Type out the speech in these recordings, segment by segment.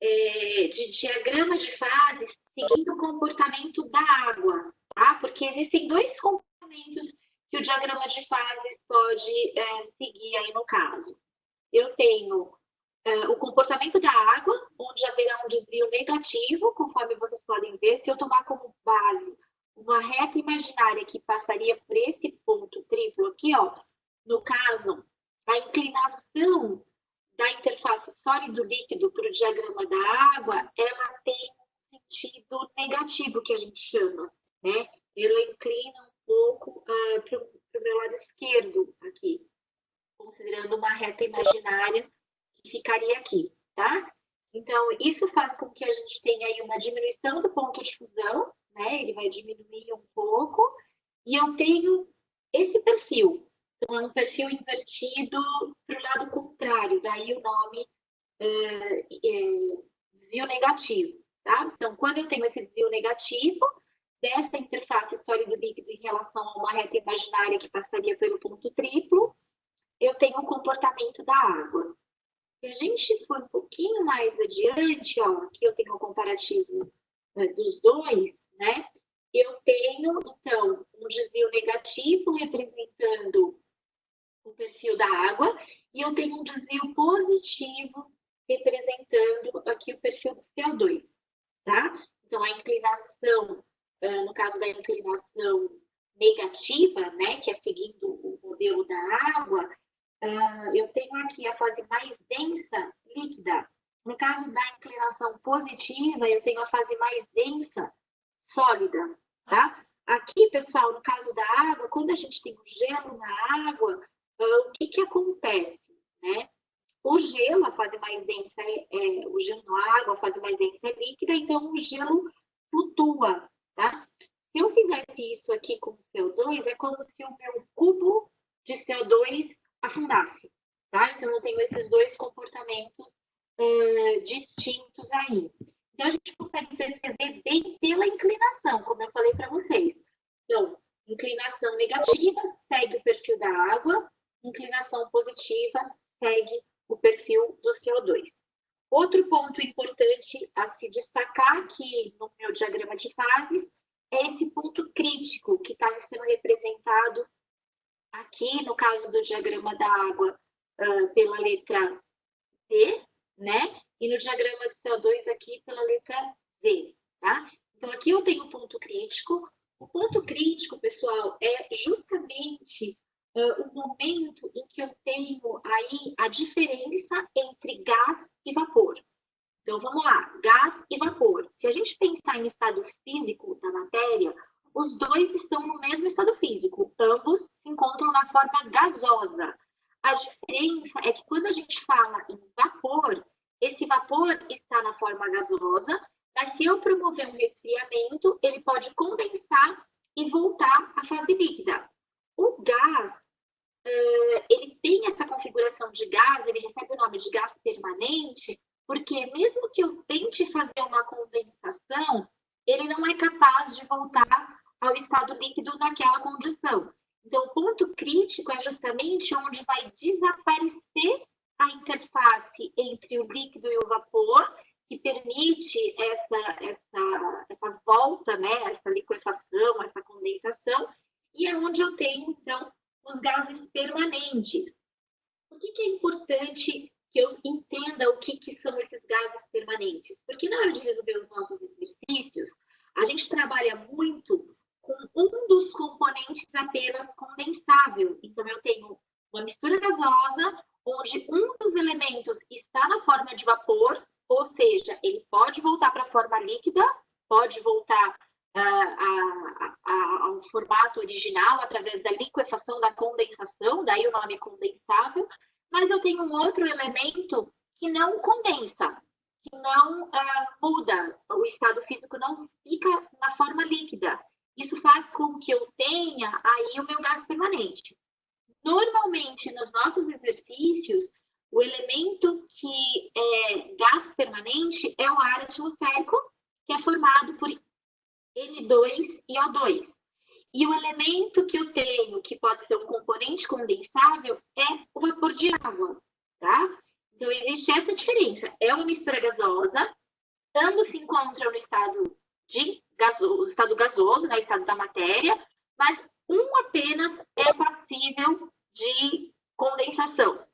de diagrama de fases seguindo o comportamento da água, tá? Porque existem dois comportamentos que o diagrama de fases pode seguir aí no caso. Eu tenho o comportamento da água, onde haverá um desvio negativo, conforme vocês podem ver. Se eu tomar como base uma reta imaginária que passaria por esse ponto triplo aqui, ó, no caso, a inclinação da interface sólido-líquido para o diagrama da água, ela tem um sentido negativo, que a gente chama, né? Ela inclina um pouco para o meu lado esquerdo aqui, considerando uma reta imaginária que ficaria aqui, tá? Então, isso faz com que a gente tenha aí uma diminuição do ponto de fusão, né? Ele vai diminuir um pouco, e eu tenho esse perfil. Então, é um perfil invertido para o lado contrário, daí o nome desvio negativo, tá? Então, quando eu tenho esse desvio negativo, dessa interface sólido-líquido em relação a uma reta imaginária que passaria pelo ponto triplo, eu tenho o comportamento da água. Se a gente for um pouquinho mais adiante, ó, aqui eu tenho o comparativo dos dois, né? Eu tenho, então, um desvio negativo representando o perfil da água, e eu tenho um desvio positivo representando aqui o perfil do CO2, tá? Então, a inclinação, no caso da inclinação negativa, né, que é seguindo o modelo da água, eu tenho aqui a fase mais densa, líquida. No caso da inclinação positiva, eu tenho a fase mais densa, sólida, tá? Aqui, pessoal, no caso da água, quando a gente tem o gelo na água, o que acontece, né? O gelo, a fase mais densa o gelo na água, a fase mais densa é líquida, então o gelo flutua, tá? Se eu fizesse isso aqui com CO2, é como se o meu cubo de CO2 afundasse, tá? Então eu tenho esses dois comportamentos distintos aí. Então a gente consegue perceber bem pela inclinação, como eu falei para vocês. Então, inclinação negativa segue o perfil da água, inclinação positiva segue o perfil do CO2. Outro ponto importante a se destacar aqui no meu diagrama de fases é esse ponto crítico que está sendo representado aqui, no caso do diagrama da água, pela letra C, né? E no diagrama do CO2 aqui pela letra Z, tá? Então, aqui eu tenho o ponto crítico. O ponto crítico, pessoal, é justamente o momento em que eu tenho aí a diferença entre gás e vapor. Então, vamos lá, gás e vapor. Se a gente pensar em estado físico da matéria, os dois estão no mesmo estado físico, ambos se encontram na forma gasosa. A diferença é que quando a gente fala em vapor, esse vapor está na forma gasosa, mas se eu promover um resfriamento, ele pode condensar e voltar à fase líquida. O gás, ele tem essa configuração de gás, ele recebe o nome de gás permanente, porque mesmo que eu tente fazer uma condensação, ele não é capaz de voltar ao estado líquido naquela condição. Então, o ponto crítico é justamente onde vai desaparecer a interface entre o líquido e o vapor, que permite essa volta, né, essa liquefação, essa condensação, e é onde eu tenho, então, os gases permanentes. Por que é importante que eu entenda o que são esses gases permanentes? Porque na hora de resolver os nossos exercícios, a gente trabalha muito com um dos componentes apenas condensável. Então, eu tenho uma mistura gasosa, onde um dos elementos está na forma de vapor, ou seja, ele pode voltar para a forma líquida, pode voltar ao formato original através da liquefação, da condensação, daí o nome condensável, mas eu tenho um outro elemento que não condensa, que não muda, o estado físico não fica na forma líquida. Isso faz com que eu tenha aí o meu gás permanente. Normalmente, nos nossos exercícios, o elemento que é gás permanente é o ar atmosférico, que é formado por N2 e O2. E o elemento que eu tenho, que pode ser um componente condensável, é o vapor de água, tá? Então, existe essa diferença. É uma mistura gasosa, ambos se encontram no estado estado gasoso, né, estado da matéria, mas um apenas é passível de condensação,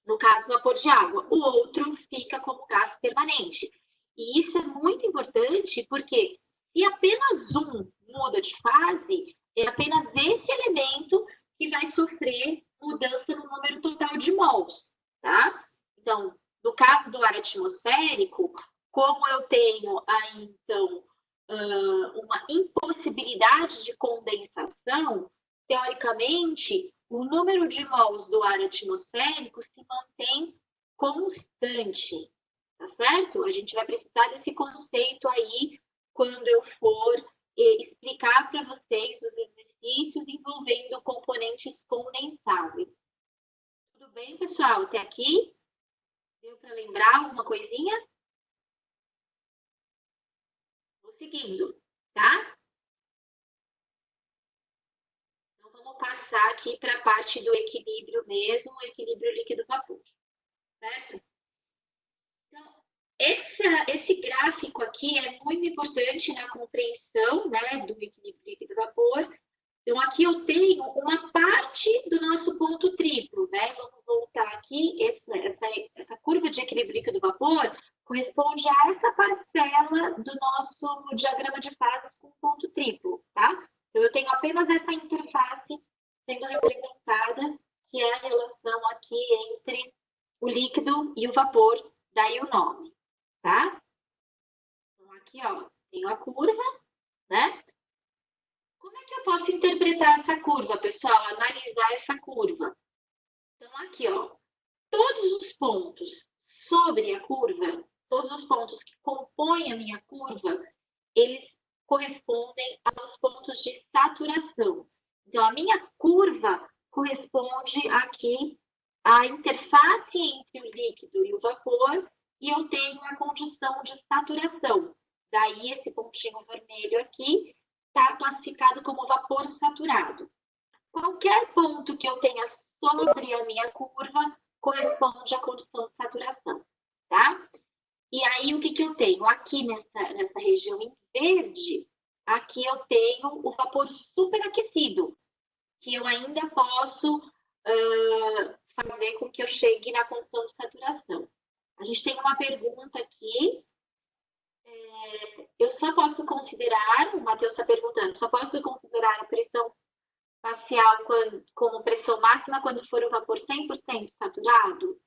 no caso, vapor de água. O outro fica como gás permanente. E isso é muito importante porque se apenas um muda de fase, é apenas esse elemento que vai sofrer mudança no número total de mols, tá? Então, no caso do ar atmosférico, como eu tenho aí, então, uma impossibilidade de condensação, teoricamente, o número de mols do ar atmosférico se mantém constante, tá certo? A gente vai precisar desse conceito aí quando eu for explicar para vocês os exercícios envolvendo componentes condensáveis. Tudo bem, pessoal? Até aqui? Deu para lembrar alguma coisinha? Vou seguindo, tá? Então, vamos passar aqui para a parte do equilíbrio mesmo, equilíbrio líquido-vapor, certo? Então, esse gráfico aqui é muito importante na compreensão, né, do equilíbrio líquido-vapor. Então, aqui eu tenho uma parte do nosso ponto triplo, né? Vamos voltar aqui. Essa curva de equilíbrio líquido-vapor corresponde a essa parcela do nosso diagrama de fases com ponto triplo, tá? Então, eu tenho apenas essa interface sendo representada, que é a relação aqui entre o líquido e o vapor, daí o nome, tá? Então, aqui, ó, tenho a curva, né? Como é que eu posso interpretar essa curva, pessoal? Analisar essa curva. Então, aqui, ó, todos os pontos sobre a curva, todos os pontos que compõem a minha curva, eles correspondem aos pontos de saturação. Então, a minha curva corresponde aqui à interface entre o líquido e o vapor, e eu tenho a condição de saturação. Daí, esse pontinho vermelho aqui está classificado como vapor saturado. Qualquer ponto que eu tenha sobre a minha curva corresponde à condição de saturação, tá? E aí, o que eu tenho? Aqui nessa região em verde, aqui eu tenho o vapor superaquecido, que eu ainda posso fazer com que eu chegue na condição de saturação. A gente tem uma pergunta aqui. Eu só posso considerar, o Matheus está perguntando, só posso considerar a pressão parcial como pressão máxima quando for o vapor 100% saturado?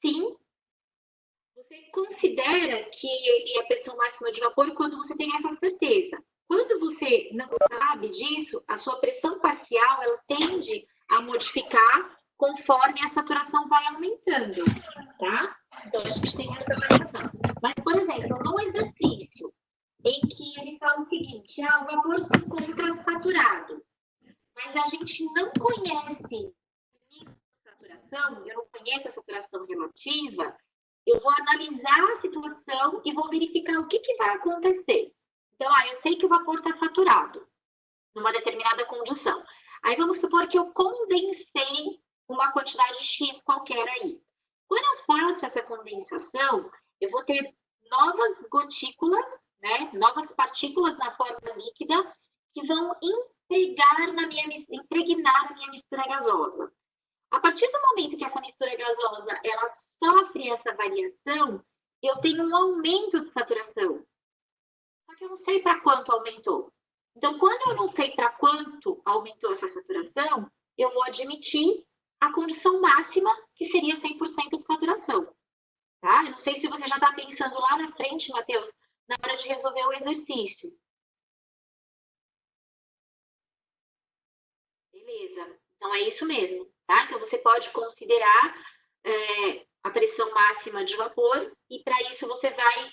Sim. Você considera que ele é a pressão máxima de vapor quando você tem essa certeza. Quando você não sabe disso, a sua pressão parcial ela tende a modificar conforme a saturação vai aumentando, tá? Então, a gente tem essa variação. Mas, por exemplo, num exercício em que ele fala o seguinte, o vapor se encontra saturado, mas a gente não conhece a saturação, eu não conheço a saturação relativa, eu vou analisar a situação e vou verificar o que vai acontecer. Então, eu sei que o vapor está saturado numa determinada condição. Aí vamos supor que eu condensei uma quantidade X qualquer aí. Quando eu faço essa condensação, eu vou ter novas gotículas, né, novas partículas na forma líquida que vão impregnar na minha mistura gasosa. A partir do momento que essa mistura gasosa ela sofre essa variação, eu tenho um aumento de saturação. Só que eu não sei para quanto aumentou. Então, quando eu não sei para quanto aumentou essa saturação, eu vou admitir a condição máxima, que seria 100% de saturação. Tá? Eu não sei se você já está pensando lá na frente, Matheus, na hora de resolver o exercício. Beleza. Então, é isso mesmo. Tá? Então, você pode considerar a pressão máxima de vapor e, para isso, você vai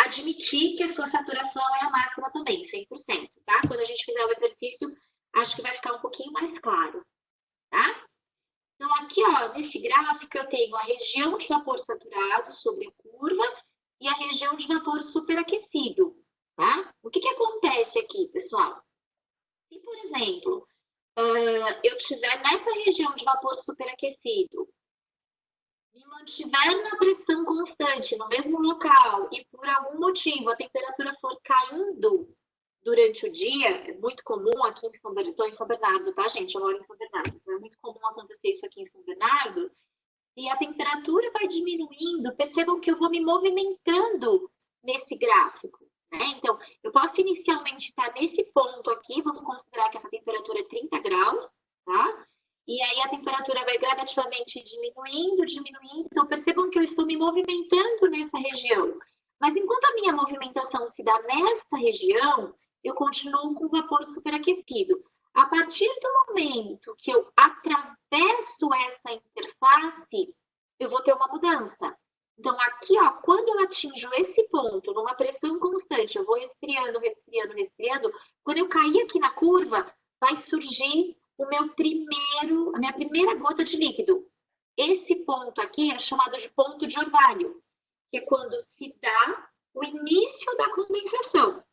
admitir que a sua saturação é a máxima também, 100%. Tá? Quando a gente fizer o exercício, acho que vai ficar um pouquinho mais claro. Tá? Então, aqui, ó, nesse gráfico, eu tenho a região de vapor saturado sobre a curva e a região de vapor superaquecido. Tá? O que acontece aqui, pessoal? Se, por exemplo, eu estiver nessa região de vapor superaquecido me mantiver na pressão constante, no mesmo local, e por algum motivo a temperatura for caindo durante o dia, é muito comum aqui em São Bernardo, estou em São Bernardo, tá, gente? Eu moro em São Bernardo, então é muito comum acontecer isso aqui em São Bernardo, e a temperatura vai diminuindo, percebam que eu vou me movimentando nesse gráfico, né? Então, eu posso inicialmente estar nesse ponto aqui, vamos considerar que essa temperatura é 30 graus, tá? E aí a temperatura vai gradativamente diminuindo, diminuindo. Então, percebam que eu estou me movimentando nessa região. Mas enquanto a minha movimentação se dá nessa região, eu continuo com o vapor superaquecido. A partir do momento que eu atravesso essa interface, eu vou ter uma mudança. Então, aqui, ó, quando eu atinjo esse ponto, numa pressão constante, eu vou resfriando, resfriando, resfriando, quando eu cair aqui na curva, vai surgir a minha primeira gota de líquido. Esse ponto aqui é chamado de ponto de orvalho, que é quando se dá o início da condensação.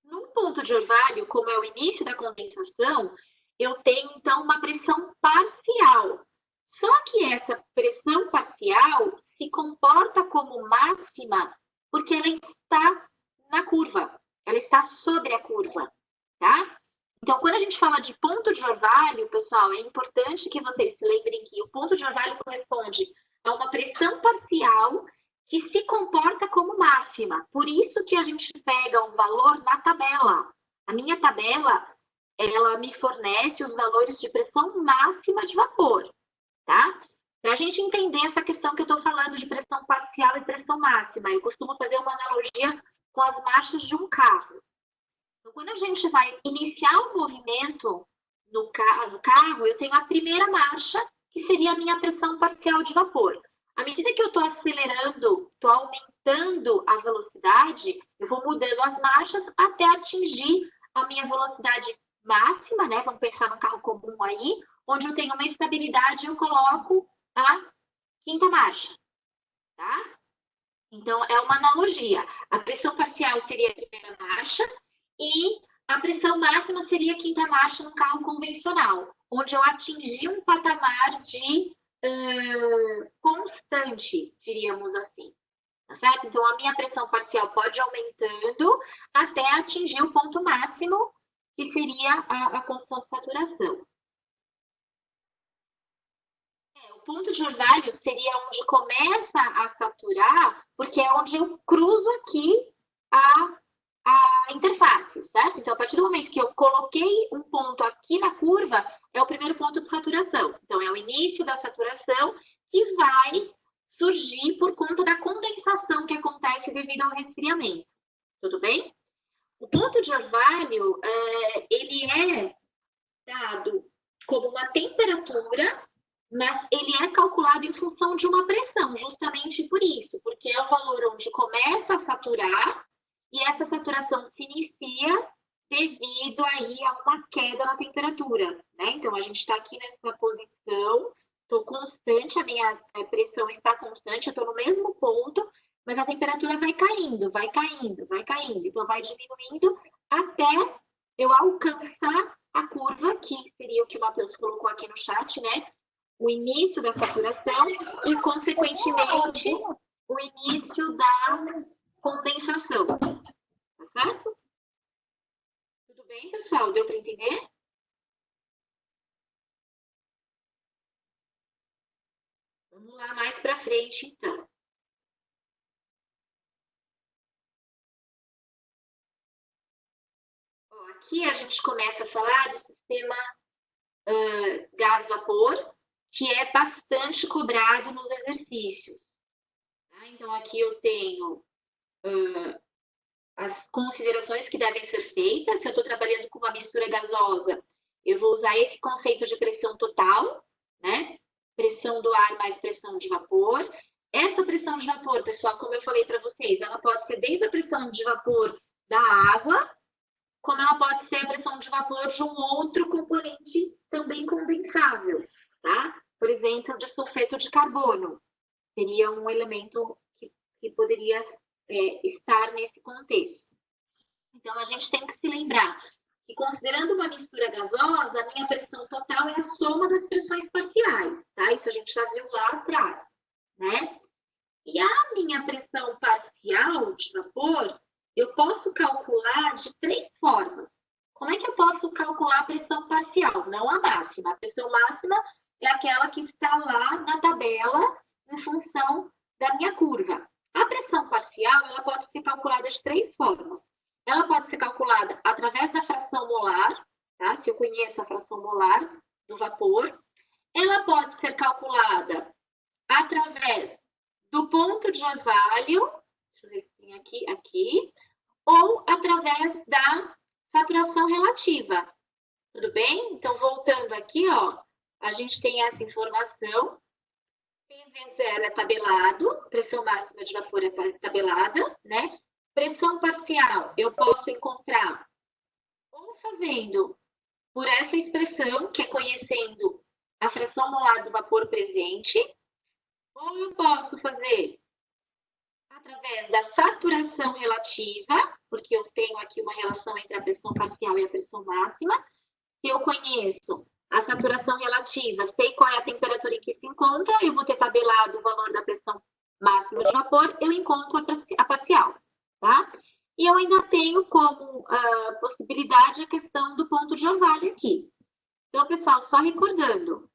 Num ponto de orvalho, como é o início da condensação, eu tenho, então, uma pressão parcial. Só que essa pressão parcial se comporta como máxima porque ela está na curva, ela está sobre a curva, tá? Então, quando a gente fala de ponto de orvalho, pessoal, é importante que vocês se lembrem que o ponto de orvalho corresponde a uma pressão parcial que se comporta como máxima. Por isso que a gente pega um valor na tabela. A minha tabela, ela me fornece os valores de pressão máxima de vapor, tá? Para a gente entender essa questão que eu estou falando de pressão parcial e pressão máxima, eu costumo fazer uma analogia com as marchas de um carro. Então, quando a gente vai iniciar o movimento no carro, eu tenho a primeira marcha, que seria a minha pressão parcial de vapor. À medida que eu estou acelerando, estou aumentando a velocidade, eu vou mudando as marchas até atingir a minha velocidade máxima, né? Vamos pensar no carro comum aí, onde eu tenho uma estabilidade, eu coloco a quinta marcha, tá? Então, é uma analogia. A pressão parcial seria a primeira marcha e a pressão máxima seria a quinta marcha no carro convencional, onde eu atingi um patamar de constante, diríamos assim. Tá certo? Então, a minha pressão parcial pode ir aumentando até atingir o ponto máximo, que seria a condição de saturação. O ponto de orvalho seria onde começa a saturar, porque é onde eu cruzo aqui a interface, certo? Então, a partir do momento que eu coloquei um ponto aqui na curva, é o primeiro ponto de saturação. Então, é o início da saturação que vai surgir por conta da condensação que acontece devido ao resfriamento. Tudo bem? O ponto de orvalho, ele é dado como uma temperatura, mas ele é calculado em função de uma pressão, justamente por isso, porque é o valor onde começa a saturar e essa saturação se inicia devido aí a uma queda na temperatura, né? Então, a gente está aqui nessa posição, estou constante, a minha pressão está constante, eu estou no mesmo ponto, mas a temperatura vai caindo, vai caindo, vai caindo. Então, vai diminuindo até eu alcançar a curva, que seria o que o Matheus colocou aqui no chat, né? O início da saturação e, consequentemente, o início da condensação. Tá certo? Tudo bem, pessoal? Deu para entender? Vamos lá mais para frente, então. Ó, aqui a gente começa a falar do sistema gás-vapor, que é bastante cobrado nos exercícios. Tá? Então, aqui eu tenho as considerações que devem ser feitas. Se eu estou trabalhando com uma mistura gasosa, eu vou usar esse conceito de pressão total, né? Pressão do ar mais pressão de vapor. Essa pressão de vapor, pessoal, como eu falei para vocês, ela pode ser desde a pressão de vapor da água, como ela pode ser a pressão de vapor de um outro componente também condensável, tá? Por exemplo, de sulfeto de carbono. Seria um elemento que poderia estar nesse contexto. Então, a gente tem que se lembrar que, considerando uma mistura gasosa, a minha pressão total é a soma das pressões parciais, tá? Isso a gente já viu lá atrás. né? E a minha pressão parcial de vapor, eu posso calcular de 3 formas. Como é que eu posso calcular a pressão parcial? Não a máxima. A pressão máxima é aquela que está lá na tabela em função da minha curva. A pressão parcial, ela pode ser calculada de 3 formas. Ela pode ser calculada através da fração molar, tá? Se eu conheço a fração molar do vapor. Ela pode ser calculada através do ponto de orvalho, deixa eu ver se tem aqui, ou através da saturação relativa. Tudo bem? Então, voltando aqui, ó, a gente tem essa informação. PV0 é tabelado, pressão máxima de vapor é tabelada, né? Pressão parcial eu posso encontrar ou fazendo por essa expressão, que é conhecendo a fração molar do vapor presente, ou eu posso fazer através da saturação relativa, porque eu tenho aqui uma relação entre a pressão parcial e a pressão máxima. Se eu conheço a saturação relativa, sei qual é a temperatura em que se encontra, eu vou ter tabelado o valor da pressão máxima de vapor, eu encontro a parcial, tá? E eu ainda tenho como possibilidade a questão do ponto de orvalho aqui. Então, pessoal, só recordando,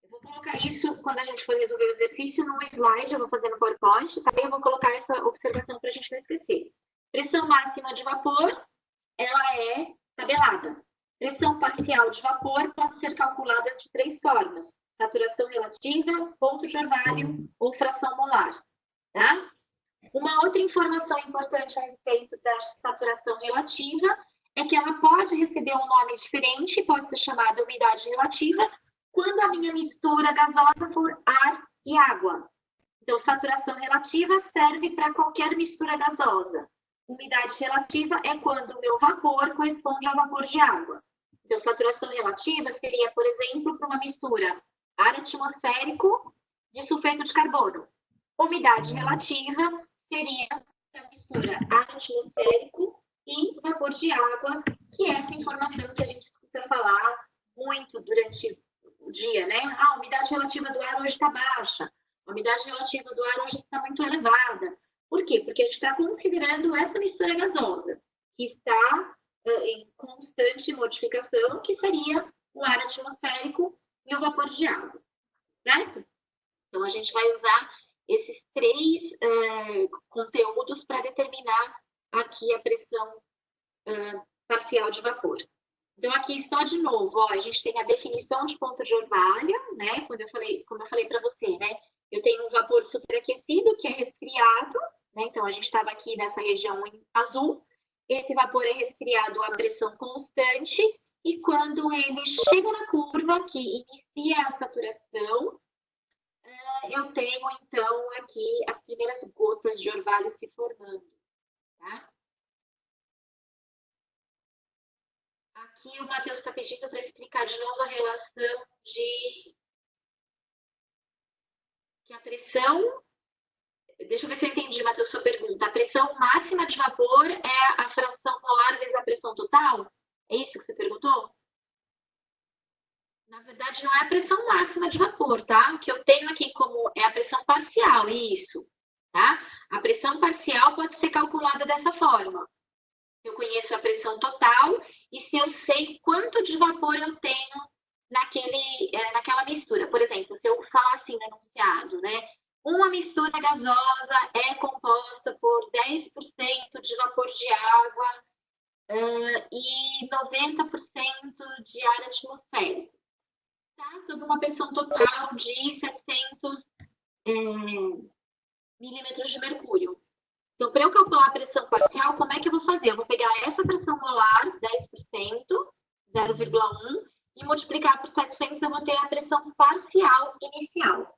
eu vou colocar isso quando a gente for resolver o exercício num slide, eu vou fazer no PowerPoint, tá? Eu vou colocar essa observação para a gente não esquecer. Pressão máxima de vapor, ela é tabelada. Pressão parcial de vapor pode ser calculada de 3 formas. Saturação relativa, ponto de orvalho ou fração molar, tá? Uma outra informação importante a respeito da saturação relativa é que ela pode receber um nome diferente, pode ser chamada umidade relativa, quando a minha mistura gasosa for ar e água. Então, saturação relativa serve para qualquer mistura gasosa. Umidade relativa é quando o meu vapor corresponde ao vapor de água. Então, saturação relativa seria, por exemplo, para uma mistura ar atmosférico de sulfeto de carbono. Umidade relativa seria para a mistura ar atmosférico e vapor de água, que é essa informação que a gente escuta falar muito durante o dia, né? A umidade relativa do ar hoje está baixa, a umidade relativa do ar hoje está muito elevada. Por quê? Porque a gente está considerando essa mistura gasosa, que está em constante modificação, que seria o ar atmosférico e o vapor de água, certo? Então, a gente vai usar esses 3 conteúdos para determinar aqui a pressão parcial de vapor. Então, aqui só de novo, ó, a gente tem a definição de ponto de orvalho, né? Como eu falei para você, né? Eu tenho um vapor superaquecido, que é resfriado, né? Então, a gente estava aqui nessa região em azul. Esse vapor é resfriado a pressão constante, e quando ele chega na curva, que inicia a saturação, eu tenho, então, aqui as primeiras gotas de orvalho se formando, tá? Aqui o Matheus está pedindo para explicar de novo a relação de que a pressão... Deixa eu ver se eu entendi, Matheus, sua pergunta. A pressão máxima de vapor é a fração molar vezes a pressão total? É isso que você perguntou? Na verdade, não é a pressão máxima de vapor, tá? O que eu tenho aqui como é a pressão parcial, isso, tá? A pressão parcial pode ser calculada dessa forma. Eu conheço a pressão total e se eu sei quanto de vapor eu tenho naquela mistura. Por exemplo, se eu falar assim no enunciado, né? Uma mistura gasosa é composta por 10% de vapor de água e 90% de ar atmosférico. Tá? Sob uma pressão total de 700 milímetros de mercúrio. Então, para eu calcular a pressão parcial, como é que eu vou fazer? Eu vou pegar essa pressão molar, 10%, 0,1, e multiplicar por 700, eu vou ter a pressão parcial inicial.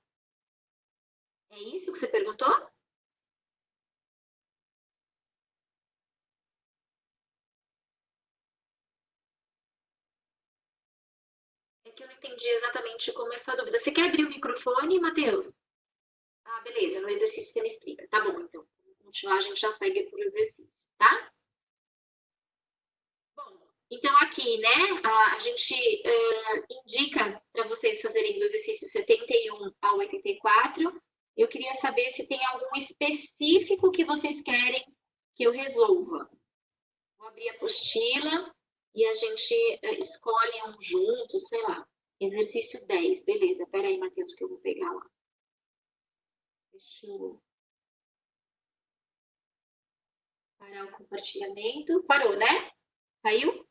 É isso que você perguntou? É que eu não entendi exatamente como é a sua dúvida. Você quer abrir o microfone, Matheus? Ah, beleza, no exercício você me explica. Tá bom, então. Vamos continuar, a gente já segue por exercício, tá? Bom, então aqui, né, a gente indica para vocês fazerem do exercício 71 ao 84 Eu queria saber se tem algum específico que vocês querem que eu resolva. Vou abrir a apostila e a gente escolhe um junto, sei lá. Exercício 10, beleza. Pera aí, Matheus, que eu vou pegar lá. Deixa eu parar o compartilhamento. Parou, né? Saiu?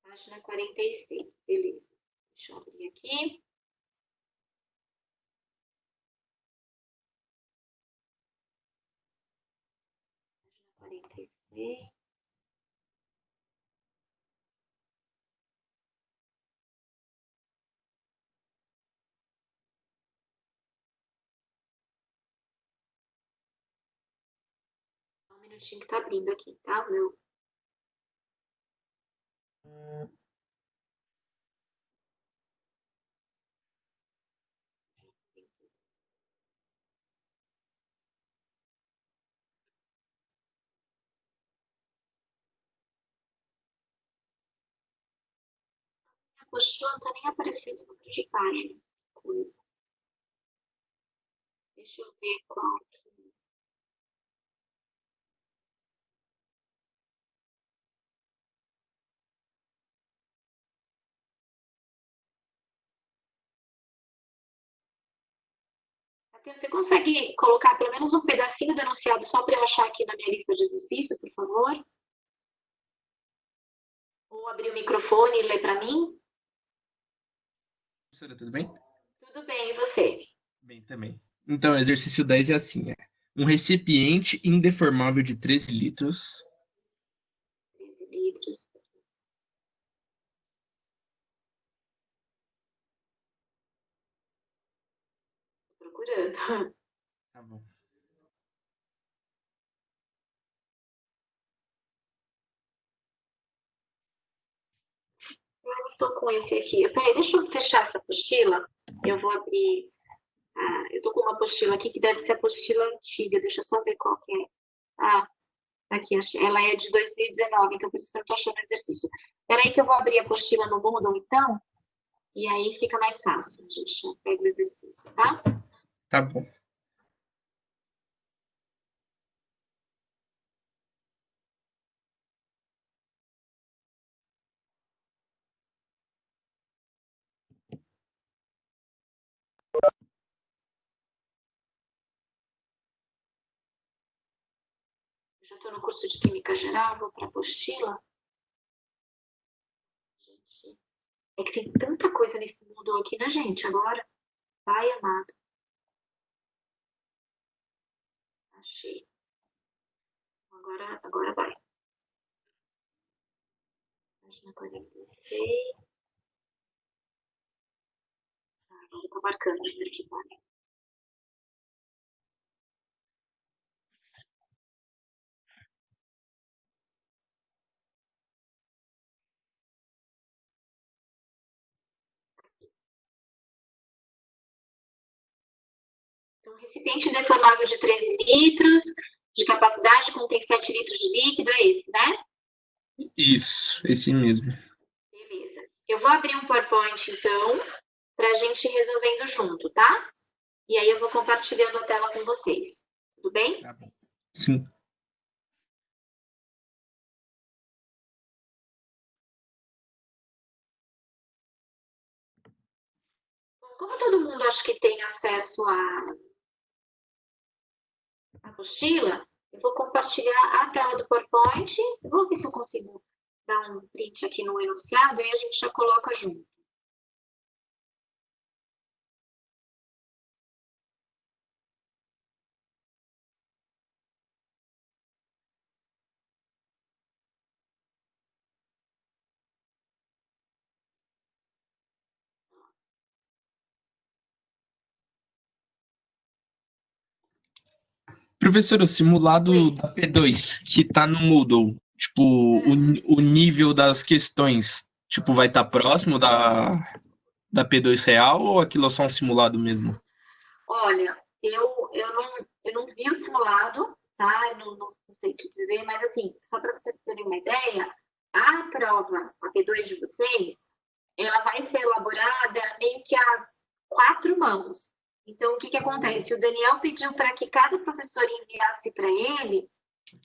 Página 46, beleza. Deixa eu abrir aqui. Página 46. Só um minutinho que tá abrindo aqui, tá? Meu. A apostila não tá nem aparecendo no número de páginas. Coisa. Deixa eu ver qual. Matheus, você consegue colocar pelo menos um pedacinho do enunciado só para eu achar aqui na minha lista de exercícios, por favor? Ou abrir o microfone e ler para mim? Professora, tudo bem? Tudo bem, e você? Bem também. Então, o exercício 10 é assim, um recipiente indeformável de 13 litros. 13 litros. Tô procurando. Tá bom. Eu não tô com esse aqui. Peraí, deixa eu fechar essa apostila. Eu vou abrir. Ah, eu tô com uma apostila aqui que deve ser a apostila antiga. Deixa eu só ver qual que é. Ah, aqui, ela é de 2019, então por isso que eu não tô achando o exercício. Peraí que eu vou abrir a apostila no Moodle, então, e aí fica mais fácil. A gente já pega o exercício, tá? Tá bom. Eu já estou no curso de Química Geral, vou para a apostila. Gente, é que tem tanta coisa nesse mundo aqui, né, gente? Agora, vai, amado. Achei. Agora vai. Página 46. Agora tá marcando aqui, vai. Então, recipiente deformável de 13 litros, de capacidade, contém 7 litros de líquido, é esse, né? Isso, esse mesmo. Beleza. Eu vou abrir um PowerPoint, então, para a gente ir resolvendo junto, tá? E aí eu vou compartilhando a tela com vocês. Tudo bem? Tá bom. Sim. Como todo mundo acha que tem acesso à apostila, eu vou compartilhar a tela do PowerPoint. Vou ver se eu consigo dar um print aqui no enunciado e a gente já coloca junto. Professor, o simulado Oi. da P2 que tá no Moodle, tipo, o nível das questões, tipo, vai estar próximo da P2 real ou aquilo é só um simulado mesmo? Olha, eu não vi o simulado, tá? Eu não sei te dizer, mas assim, só para vocês terem uma ideia, a prova, a P2 de vocês, ela vai ser elaborada meio que a quatro mãos. Então, o que que acontece? O Daniel pediu para que cada professor enviasse para ele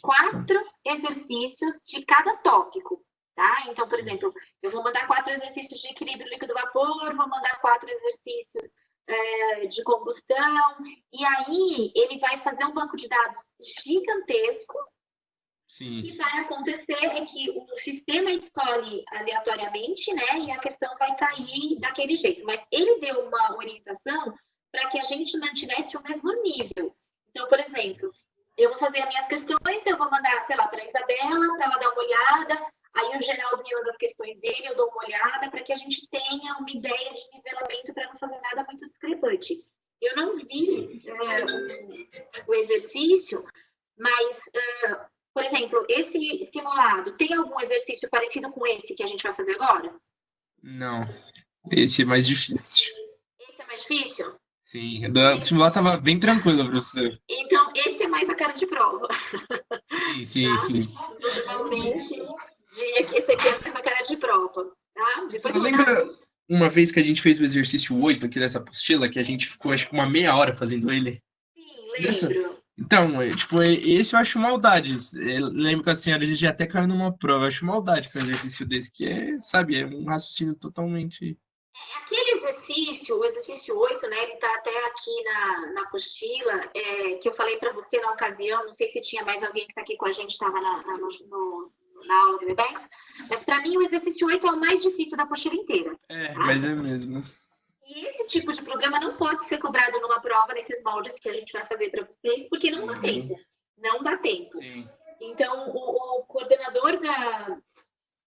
4 exercícios de cada tópico, tá? Então, por exemplo, eu vou mandar 4 exercícios de equilíbrio líquido-vapor, vou mandar 4 exercícios de combustão, e aí ele vai fazer um banco de dados gigantesco. Sim. O que vai acontecer é que o sistema escolhe aleatoriamente, né? E a questão vai cair daquele jeito. Mas ele deu uma orientação para que a gente mantivesse o mesmo nível. Então, por exemplo, eu vou fazer as minhas questões, eu vou mandar, sei lá, para a Isabela, para ela dar uma olhada, aí o Geraldo me manda as questões dele, eu dou uma olhada, para que a gente tenha uma ideia de nivelamento para não fazer nada muito discrepante. Eu não vi o exercício, mas por exemplo, esse simulado tem algum exercício parecido com esse que a gente vai fazer agora? Não. Esse é mais difícil. Esse é mais difícil? Sim. O simulado tava bem tranquilo, professor. Então, esse é mais a cara de prova. Sim, sim, sim. Normalmente, diria que esse aqui é mais a cara de prova. Tá? Você lembra uma vez que a gente fez o exercício 8 aqui dessa apostila, que a gente ficou acho que uma meia hora fazendo ele? Sim, lembro. Então, esse eu acho maldade. Eu lembro que a senhora já até caiu numa prova. Eu acho maldade para um exercício desse, que sabe, é um raciocínio totalmente. Aquele exercício, o exercício 8, né, ele está até aqui na apostila, que eu falei para você na ocasião, não sei se tinha mais alguém que está aqui com a gente, estava na aula do Webex, mas para mim o exercício 8 é o mais difícil da apostila inteira. Tá? Mas é mesmo. E esse tipo de problema não pode ser cobrado numa prova, nesses moldes que a gente vai fazer para vocês, porque não dá tempo. Não dá tempo. Sim. Então, o coordenador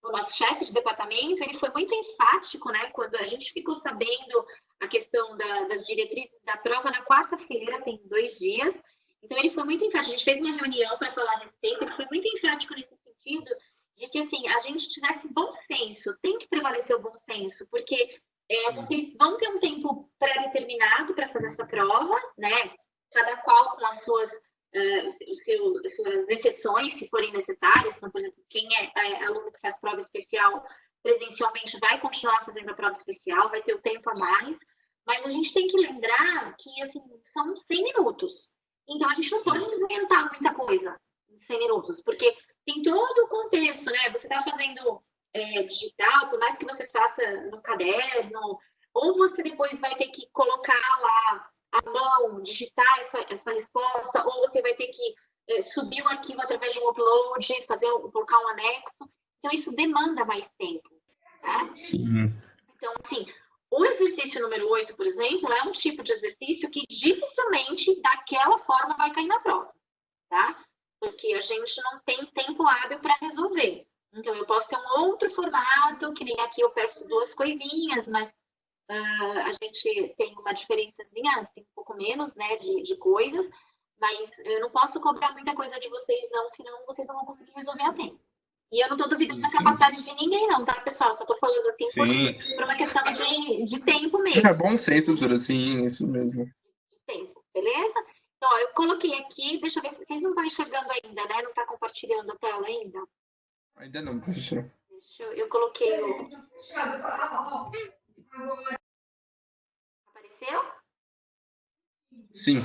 o nosso chefe de departamento, ele foi muito enfático, né? Quando a gente ficou sabendo a questão das diretrizes da prova na quarta-feira, tem 2 dias. Então, ele foi muito enfático. A gente fez uma reunião para falar a respeito, ele foi muito enfático nesse sentido de que, assim, a gente tivesse bom senso, tem que prevalecer o bom senso, porque vocês vão ter um tempo pré-determinado para fazer essa prova, né? Cada qual com as suas suas exceções, se forem necessárias. Então, por exemplo, quem é aluno que faz prova especial presencialmente vai continuar fazendo a prova especial, vai ter o tempo a mais, mas a gente tem que lembrar que assim, são 100 minutos. Então, a gente não pode inventar muita coisa em 100 minutos, porque tem todo o contexto, né? Você está fazendo digital, por mais que você faça no caderno, ou você depois vai ter que colocar lá a mão, digitar essa resposta, ou você vai ter que subir o arquivo através de um upload, colocar um anexo. Então, isso demanda mais tempo. Tá? Sim. Então, assim, o exercício número 8, por exemplo, é um tipo de exercício que dificilmente, daquela forma, vai cair na prova. Tá? Porque a gente não tem tempo hábil para resolver. Então, eu posso ter um outro formato, que nem aqui eu peço 2 coisinhas, mas a gente tem uma diferençazinha, tem um pouco menos, né, de coisas, mas eu não posso cobrar muita coisa de vocês, não, senão vocês não vão conseguir resolver a tempo. E eu não estou duvidando da capacidade de ninguém, não, tá, pessoal? Só estou falando assim por uma questão de tempo mesmo. É bom senso, doutora, sim, isso mesmo. De tempo, beleza? Então, ó, eu coloquei aqui, deixa eu ver se vocês não estão enxergando ainda, né? Não está compartilhando a tela ainda? Ainda não, professor. Eu coloquei o... Apareceu? Sim,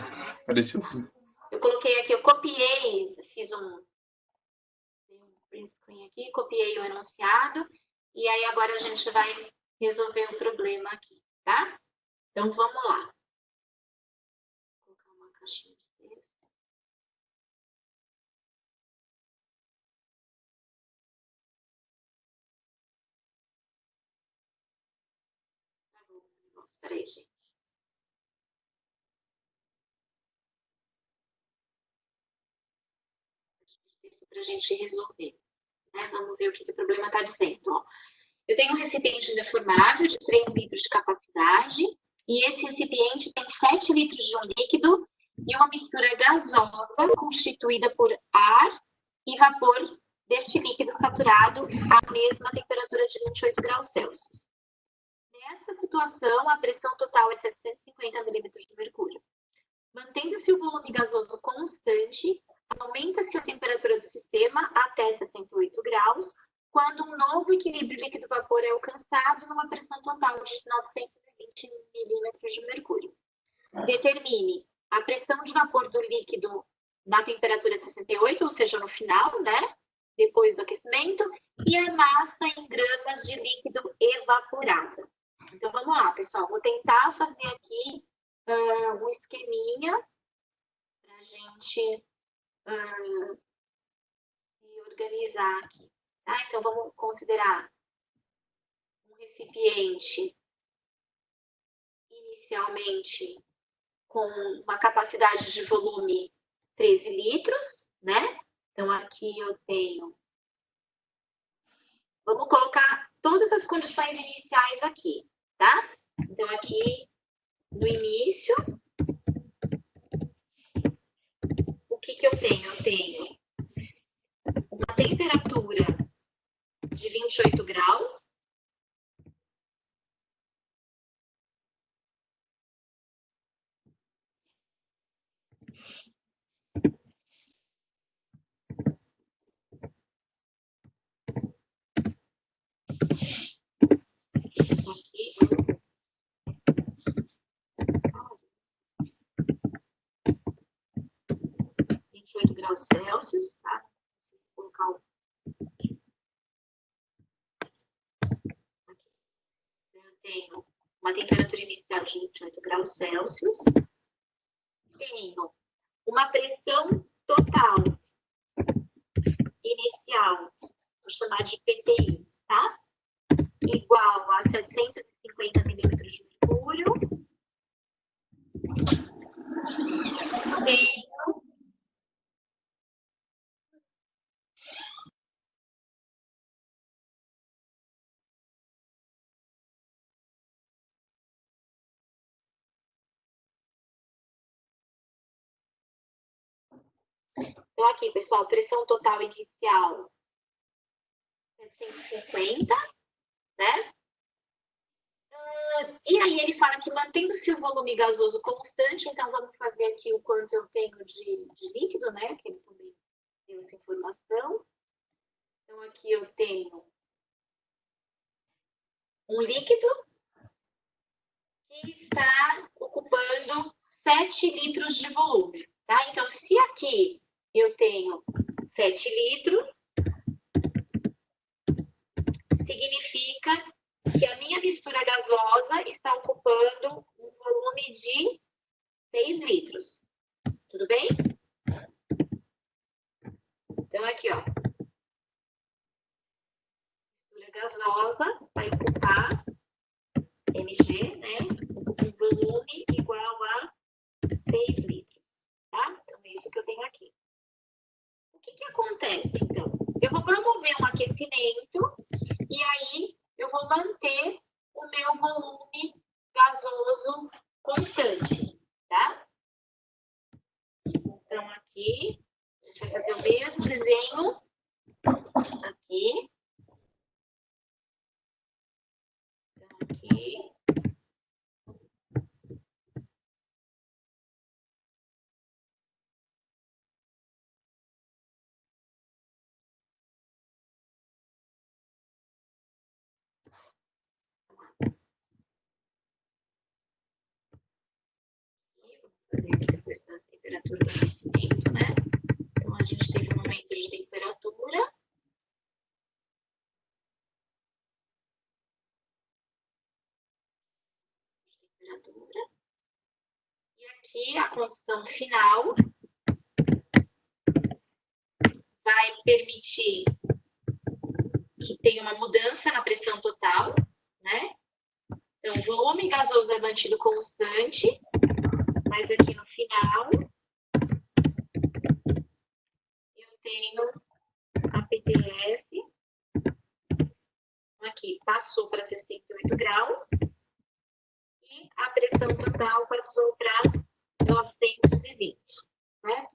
apareceu sim. Eu coloquei aqui, eu copiei, fiz um print screen aqui, copiei o enunciado, e aí agora a gente vai resolver o problema aqui, tá? Então, vamos lá. Vou colocar uma caixinha de texto. Espera aí, gente. Para a gente resolver. Né? Vamos ver o que o problema está dizendo. Ó. Eu tenho um recipiente deformável de 3 litros de capacidade, e esse recipiente tem 7 litros de um líquido e uma mistura gasosa constituída por ar e vapor deste líquido saturado à mesma temperatura de 28 graus Celsius. Nessa situação, a pressão total é 750 milímetros de mercúrio. Mantendo-se o volume gasoso constante, aumenta-se a temperatura do sistema até 68 graus, quando um novo equilíbrio líquido-vapor é alcançado numa pressão total de 920 milímetros de mercúrio. determine a pressão de vapor do líquido na temperatura 68, ou seja, no final, né? Depois do aquecimento, e a massa em gramas de líquido evaporado. Então, vamos lá, pessoal. Vou tentar fazer aqui um esqueminha para a gente se organizar aqui. Tá? Então, vamos considerar um recipiente inicialmente com uma capacidade de volume 13 litros, né? Então, aqui eu tenho... Vamos colocar todas as condições iniciais aqui, tá? Então, aqui no início, o que eu tenho? Eu tenho uma temperatura de 28 graus. Aqui, 28 graus Celsius, tá? Vou colocar aqui. Eu tenho uma temperatura inicial de 28 graus Celsius. Tenho uma pressão total inicial, vou chamar de PTI, tá? Igual a 750 milímetros de mercúrio. Tenho então, aqui, pessoal, pressão total inicial 750, né? E aí ele fala que mantendo-se o volume gasoso constante, então vamos fazer aqui o quanto eu tenho de líquido, né? Que ele também deu essa informação. Então, aqui eu tenho um líquido que está ocupando 7 litros de volume, tá? Então, se aqui eu tenho 7 litros, significa que a minha mistura gasosa está ocupando um volume de 6 litros. Tudo bem? Então, aqui, ó. Mistura gasosa vai ocupar mg, né? Um volume igual a 6 litros, tá? Então, é isso que eu tenho aqui. O que acontece, então? Eu vou promover um aquecimento e aí eu vou manter o meu volume gasoso constante, tá? Então, aqui, a gente vai fazer o mesmo desenho aqui. Então, aqui. Fazer aqui depois da temperatura do aquecimento, né? Então, a gente teve um aumento de temperatura. E aqui a condição final vai permitir que tenha uma mudança na pressão total, né? Então, o volume gasoso é mantido constante, mas aqui no final eu tenho a PTF, aqui passou para 68 graus e a pressão total passou para 920, né?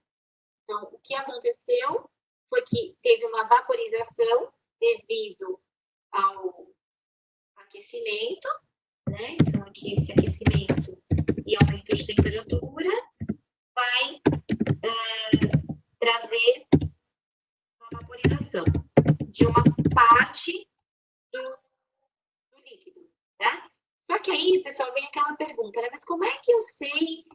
Então, o que aconteceu foi que teve uma vaporização devido ao aquecimento, né? Então, aqui esse aquecimento e aumento de temperatura vai trazer uma vaporização de uma parte do líquido, tá? Só que aí, pessoal, vem aquela pergunta, né? Mas como é que eu sei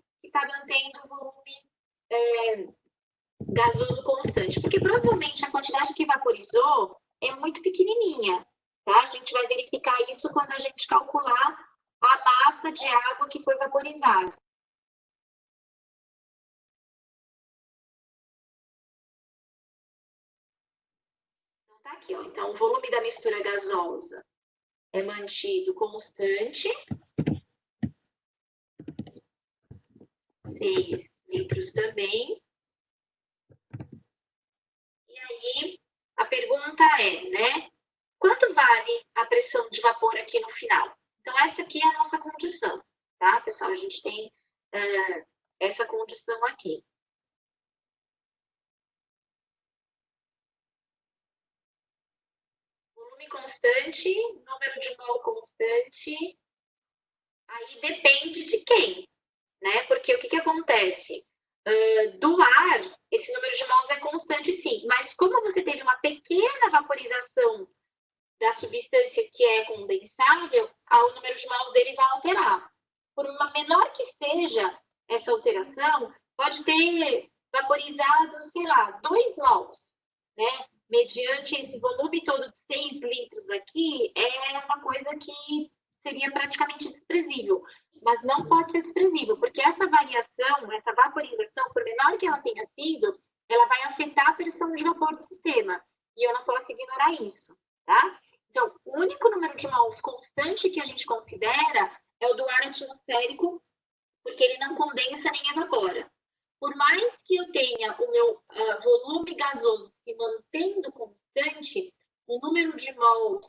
gasoso constante? Porque provavelmente a quantidade que vaporizou é muito pequenininha, tá? A gente vai verificar isso quando a gente calcular a massa de água que foi vaporizada. Então, tá aqui, ó. Então, o volume da mistura gasosa é mantido constante, 6 litros também. E aí, a pergunta é, né? Quanto vale a pressão de vapor aqui no final? Então, essa aqui é a nossa condição, tá, pessoal? A gente tem essa condição aqui. Volume constante, número de mol constante, aí depende de quem, né? Porque o que acontece? Do ar, esse número de mols é constante sim, mas como você teve uma pequena vaporização da substância que é condensável, o número de mols dele vai alterar. Por uma menor que seja essa alteração, pode ter vaporizado, sei lá, 2 mols, né? Mediante esse volume todo de 6 litros aqui, é uma coisa que seria praticamente desprezível. Mas não pode ser desprezível, porque essa variação, essa vaporização, por menor que ela tenha sido, ela vai afetar a pressão de vapor do sistema. E eu não posso ignorar isso, tá? Então, o único número de mols constante que a gente considera é o do ar atmosférico, porque ele não condensa nem evapora. Por mais que eu tenha o meu volume gasoso se mantendo constante, o número de mols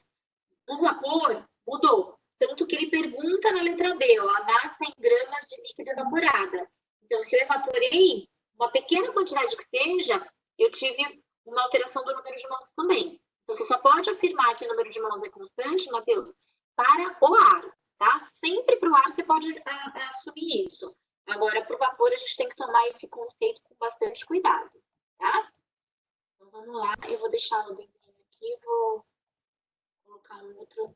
do vapor mudou. Tanto que ele pergunta na letra B, ó, a massa em gramas de líquido evaporada. Então, se eu evaporei uma pequena quantidade que seja, eu tive uma alteração do número de mols também. Então, você só pode afirmar que o número de mols é constante, Matheus, para o ar, tá? Sempre para o ar você pode assumir isso. Agora, para o vapor, a gente tem que tomar esse conceito com bastante cuidado, tá? Então, vamos lá. Eu vou deixar o desenho aqui, vou colocar um outro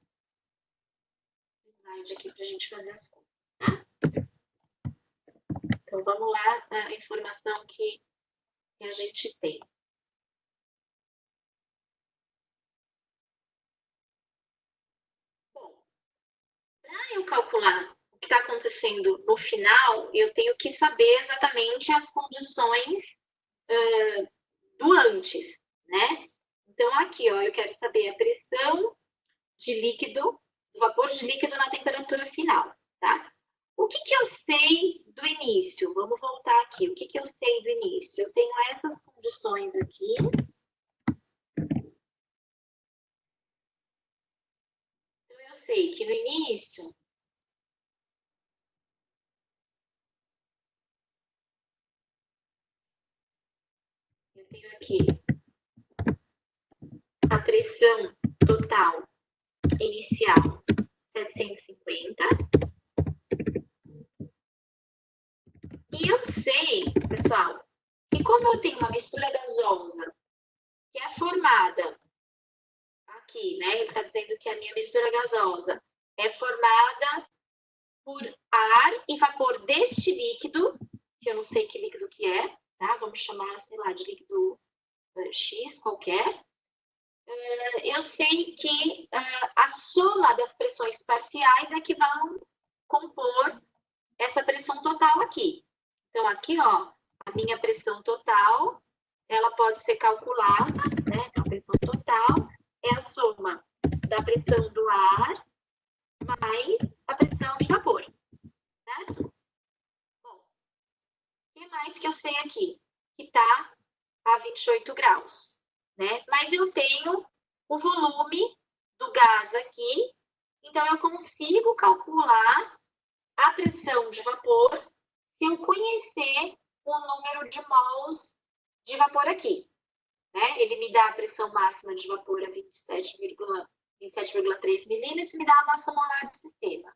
slide aqui para a gente fazer as contas, tá? Então, vamos lá, a informação que a gente tem. Bom, para eu calcular o que está acontecendo no final, eu tenho que saber exatamente as condições do antes, né? Então, aqui, ó, eu quero saber a pressão de líquido, do vapor de líquido na temperatura final, tá? O que eu sei do início? Vamos voltar aqui. O que eu sei do início? Eu tenho essas condições aqui. Então, eu sei que no início eu tenho aqui a pressão total inicial 750. E eu sei, pessoal, que como eu tenho uma mistura gasosa que é formada aqui, né? Ele está dizendo que a minha mistura gasosa é formada por ar e vapor deste líquido, que eu não sei que líquido que é, tá? Vamos chamar, sei lá, de líquido X qualquer. Eu sei que a soma das pressões parciais é que vão compor essa pressão total aqui. Então, aqui, ó, a minha pressão total, ela pode ser calculada, né? Então, a pressão total é a soma da pressão do ar mais a pressão de vapor, certo? Bom, o que mais que eu sei aqui? Que está a 28 graus, né? Mas eu tenho o volume do gás aqui, então eu consigo calcular a pressão de vapor se eu conhecer o número de mols de vapor aqui, né? Ele me dá a pressão máxima de vapor a 27,3 milímetros, me dá a massa molar do sistema.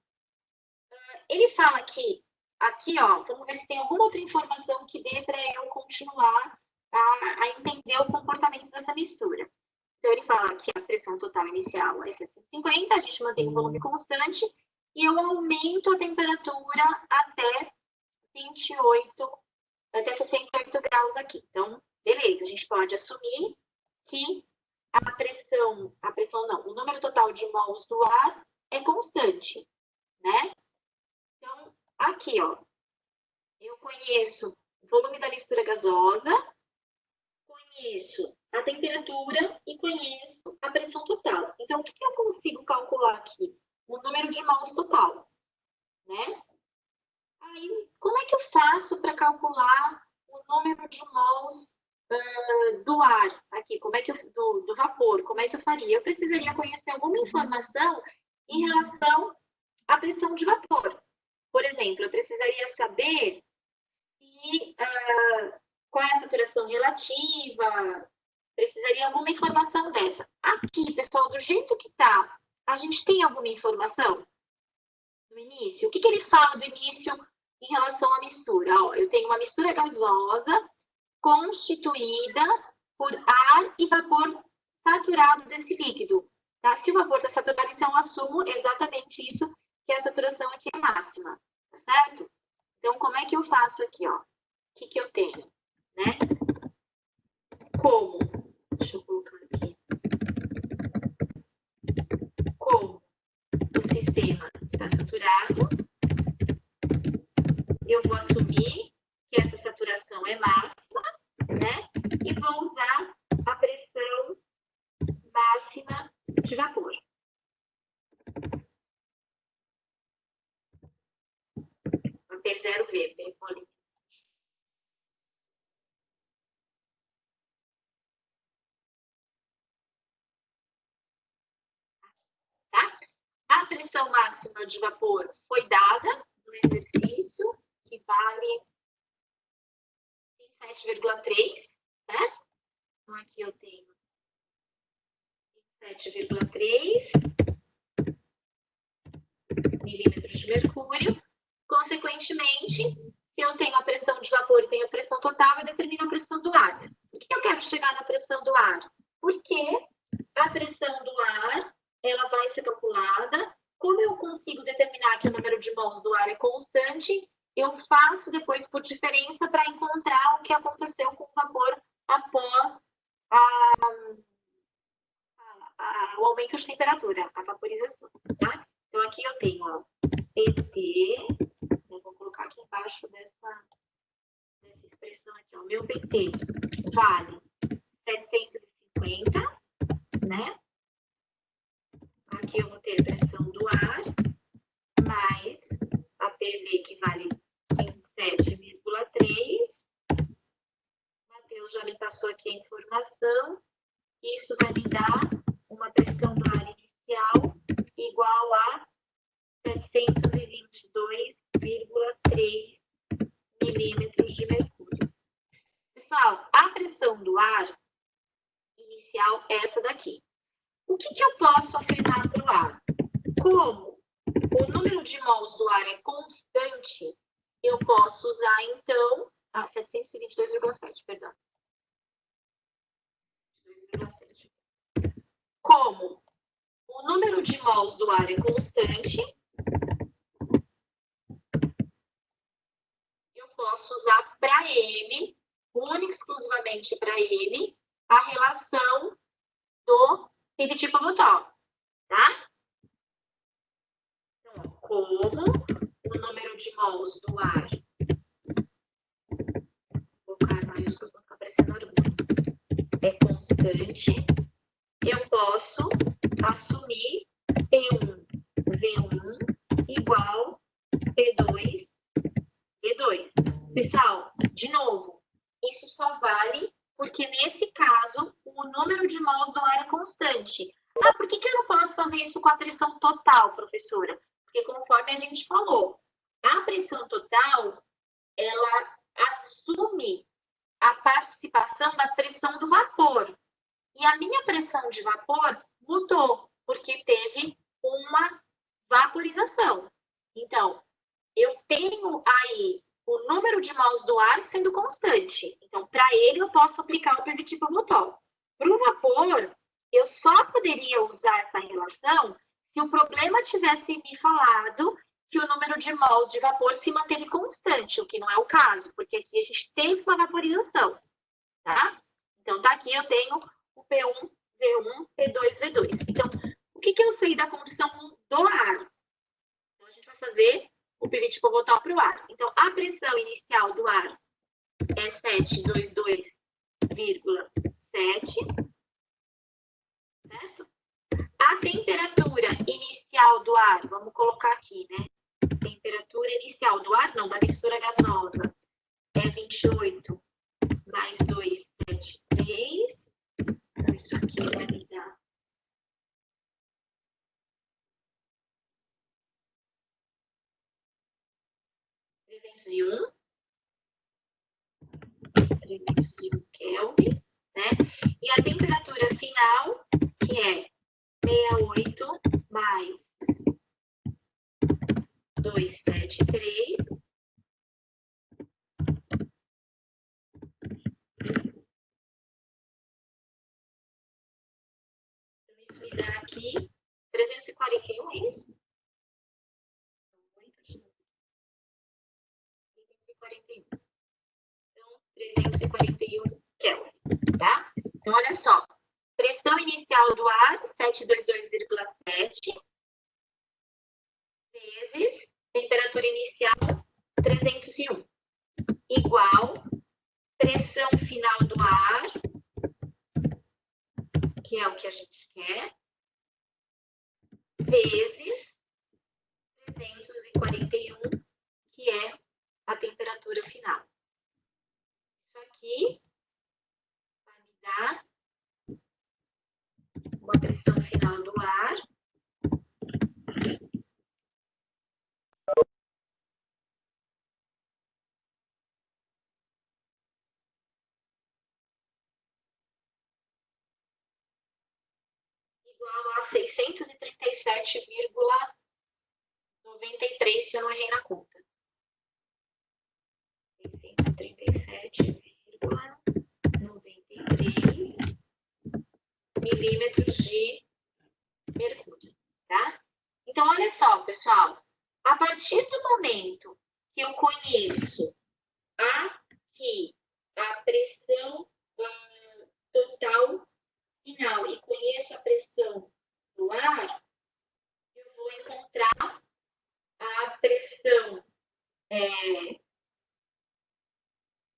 Ele fala que, aqui, ó, vamos ver se tem alguma outra informação que dê para eu continuar a entender o comportamento dessa mistura. Então, ele fala que a pressão total inicial é 750, a gente mantém o volume constante, e eu aumento a temperatura até 68, até 68 aqui. Então, beleza, a gente pode assumir que o número total de mols do ar é constante, né? Então, aqui, ó, eu conheço o volume da mistura gasosa, conheço a temperatura e conheço a pressão total. Então, o que eu consigo calcular aqui? O número de mols total, né? Aí, como é que eu faço para calcular o número de mols do ar aqui? Como é que do vapor? Como é que eu faria? Eu precisaria conhecer alguma informação em relação à pressão de vapor. Por exemplo, eu precisaria saber qual é a saturação relativa, precisaria alguma informação dessa. Aqui, pessoal, do jeito que está, a gente tem alguma informação no início? O que ele fala do início em relação à mistura? Ó, eu tenho uma mistura gasosa constituída por ar e vapor saturado desse líquido. Tá? Se o vapor está saturado, então eu assumo exatamente isso, que a saturação aqui é máxima. Tá certo? Então, como é que eu faço aqui? Ó? O que eu tenho? Né? Como? Deixa eu colocar aqui. Como o sistema está saturado, eu vou assumir que essa saturação é máxima, né? E vou usar a pressão máxima de vapor. P0V, P-polímero. Tá? A pressão máxima de vapor foi dada no exercício, que vale 7,3, né? Então, aqui eu tenho 7,3 milímetros de mercúrio. Consequentemente, se eu tenho a pressão de vapor e tenho a pressão total, eu determino a pressão do ar. Por que eu quero chegar na pressão do ar? Porque a pressão do ar, ela vai ser calculada. Como eu consigo determinar que o número de mols do ar é constante, eu faço depois por diferença para encontrar o que aconteceu com o vapor após o aumento de temperatura, a vaporização. Tá? Então, aqui eu tenho, ó, PT, eu vou colocar aqui embaixo dessa expressão aqui, ó, meu PT vale 750, né? Aqui eu vou ter a pressão do ar, mais a PV, que vale 27,3. Matheus já me passou aqui a informação. Isso vai me dar uma pressão do ar inicial igual a 722,3 milímetros de mercúrio. Pessoal, a pressão do ar inicial é essa daqui. O que eu posso afirmar para o ar? Como o número de mols do ar é constante, eu posso usar, então, 722,7, perdão. 2,7. Como o número de mols do ar é constante, eu posso usar para ele, única e exclusivamente para ele, a relação do PVT por motor, tá? Então, como o número de mols do ar, vou colocar maiúsculos, não fica parecendo orgulho, é constante, eu posso assumir P1, V1 igual P2, V2. Pessoal, de novo, isso só vale porque nesse caso o número de mols do ar é constante. Ah, por que eu não posso fazer isso com a pressão total, professora? Porque conforme a gente falou, a pressão total, ela assume a participação da pressão do vapor. E a minha pressão de vapor mudou, porque teve uma vaporização. Então, eu tenho aí o número de mols do ar sendo constante. Então, para ele, eu posso aplicar o permitipamotol. Para o vapor, eu só poderia usar essa relação se o problema tivesse me falado que o número de mols de vapor se manteve constante, o que não é o caso, porque aqui a gente teve uma vaporização. tá? Então, tá aqui eu tenho o P1, V1, P2, V2. Então, o que eu sei da condição do ar? Então, a gente vai fazer o pivot pivotal para o ar. Então, a pressão inicial do ar é 722,7, certo? A temperatura inicial do ar, vamos colocar aqui, né? Temperatura inicial do ar, não, da mistura gasosa, é 28 mais 273. Então, isso aqui vai me dar 301 Kelvin, né? E a temperatura final, que é 68 mais 273. Então, isso me dá aqui 341, é isso? 341. Então, 341 Kelvin, tá? Então, olha só. Pressão inicial do ar, 722,7, vezes temperatura inicial, 301, igual pressão final do ar, que é o que a gente quer, vezes 341, que é a temperatura final. Isso aqui vai me dar uma pressão final do ar igual a 637,93, se eu não errei na conta. 637,93 milímetros de mercúrio, tá? Então, olha só, pessoal. A partir do momento que eu conheço aqui a pressão total final e conheço a pressão do ar, eu vou encontrar a pressão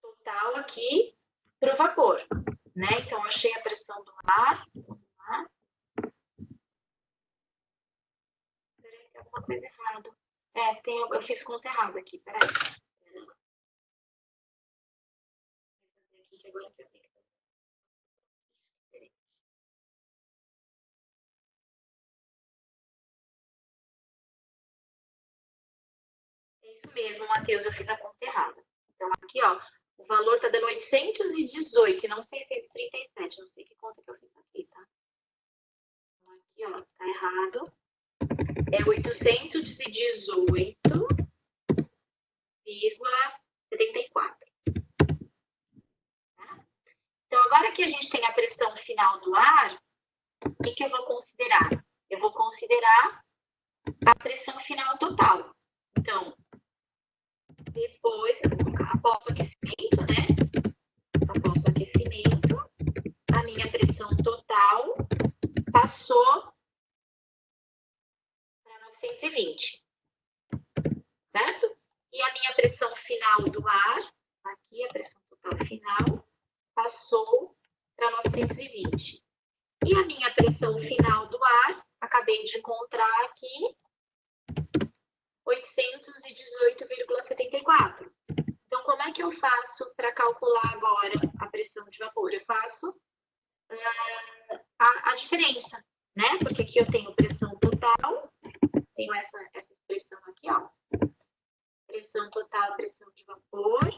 total aqui para o vapor, né? Então, achei a pressão do ar. Peraí, tem alguma coisa errada. Eu fiz conta errada aqui, peraí. Aqui, agora que eu tenho que fazer. É isso mesmo, Matheus, eu fiz a conta errada. Então, aqui, ó, o valor tá dando 818, não 637, não sei que conta que eu fiz aqui, tá? Então, aqui, ó, tá errado. É 818,74. Tá? Então, agora que a gente tem a pressão final do ar, o que eu vou considerar? Eu vou considerar a pressão final total. Então, depois, eu vou colocar após o aquecimento, né? Após o aquecimento, a minha pressão total passou para 920, certo? E a minha pressão final do ar, aqui a pressão total final, passou para 920. E a minha pressão final do ar, acabei de encontrar aqui, 818,74. Então, como é que eu faço para calcular agora a pressão de vapor? Eu faço a diferença, né? Porque aqui eu tenho pressão total, tenho essa expressão aqui, ó. Pressão total, pressão de vapor.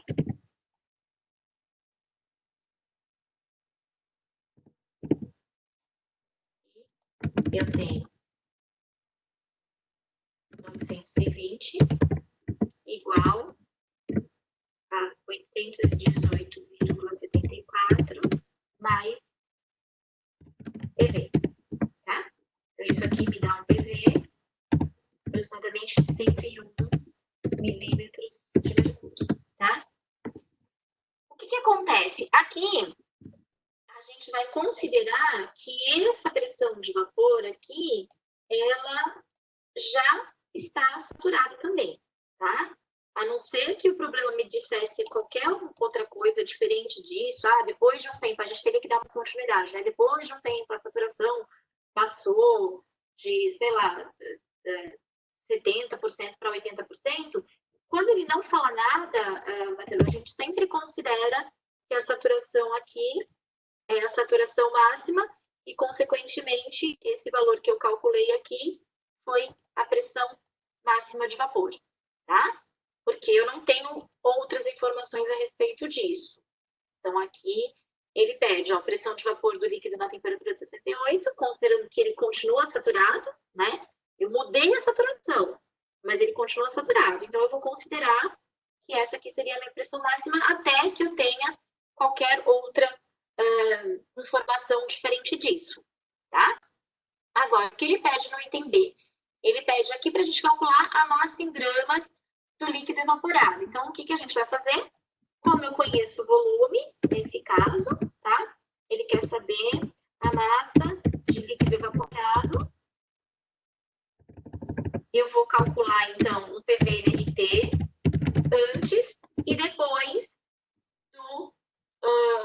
Eu tenho 920 igual a 818,74 mais PV, tá? Então, isso aqui me dá um PV aproximadamente 101 milímetros de mercúrio, tá? O que acontece? Aqui, a gente vai considerar que essa pressão de vapor aqui, ela já está saturada também, tá? A não ser que o problema me dissesse qualquer outra coisa diferente disso, depois de um tempo, a gente teria que dar uma continuidade, né? Depois de um tempo, a saturação passou de, sei lá, 70% para 80%. Quando ele não fala nada, Matheus, a gente sempre considera que a saturação aqui é a saturação máxima e, consequentemente, esse valor que eu calculei aqui foi a pressão máxima de vapor, tá? Porque eu não tenho outras informações a respeito disso. Então, aqui ele pede a pressão de vapor do líquido na temperatura 68, considerando que ele continua saturado, né? Eu mudei a saturação, mas ele continua saturado. Então, eu vou considerar que essa aqui seria a minha pressão máxima até que eu tenha qualquer outra informação diferente disso, tá? Agora, o que ele pede no item B? Ele pede aqui para a gente calcular a massa em gramas do líquido evaporado. Então, o que a gente vai fazer? Como eu conheço o volume, nesse caso, tá? Ele quer saber a massa de líquido evaporado. Eu vou calcular, então, o PV-nRT antes e depois do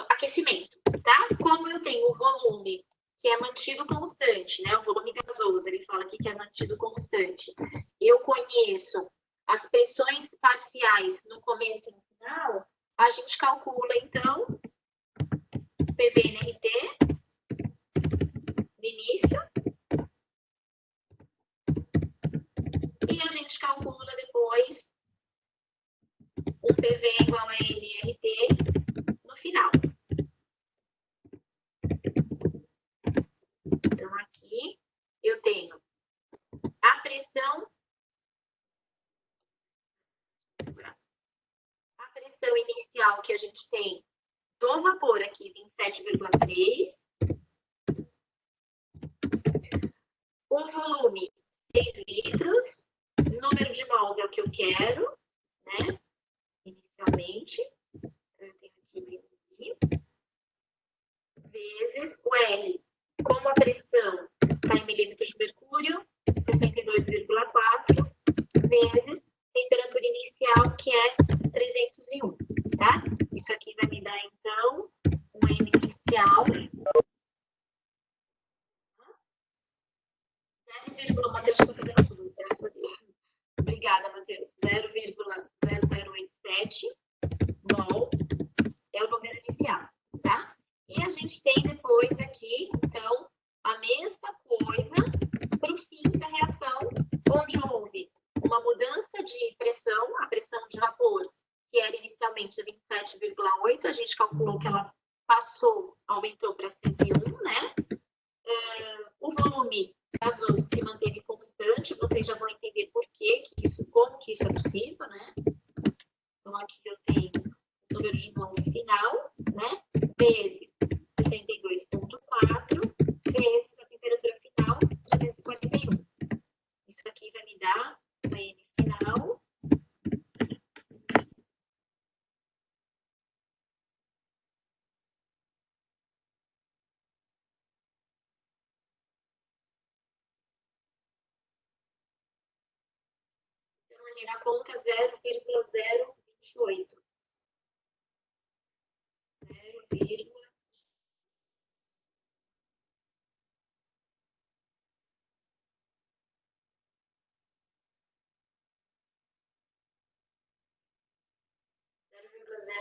aquecimento, tá? Como eu tenho o volume que é mantido constante, né? O volume gasoso, ele fala aqui que é mantido constante. Eu conheço as pressões parciais no começo e no final, a gente calcula, então, PV-nRT no início e a gente calcula depois o PV igual a nRT no final. Então, aqui eu tenho a pressão inicial que a gente tem do vapor aqui, 27,3. O volume, 6 litros. Número de mols é o que eu quero, né? Inicialmente. Eu tenho aqui vezes o L, como a pressão está em milímetros de mercúrio, 62,4, vezes temperatura inicial, que é 301, tá? Isso aqui vai me dar, então, um N inicial. 0, Matheus, estou fazendo tudo, graças a Deus. Obrigada, Matheus. 0,0087 mol é o número inicial, tá? E a gente tem depois aqui, então, a mesma coisa para o fim da reação, onde houve uma mudança de pressão, a pressão de vapor, que era inicialmente 27,8, a gente calculou que ela passou, aumentou para 101, né? O volume gasoso se manteve constante, vocês já vão entender por quê, como que isso é possível, né? Então, aqui eu tenho o número de mols final, né? Vezes 72,4, vezes a temperatura final, 241. Isso aqui vai me dar o N final. Então, ali na conta 0,028.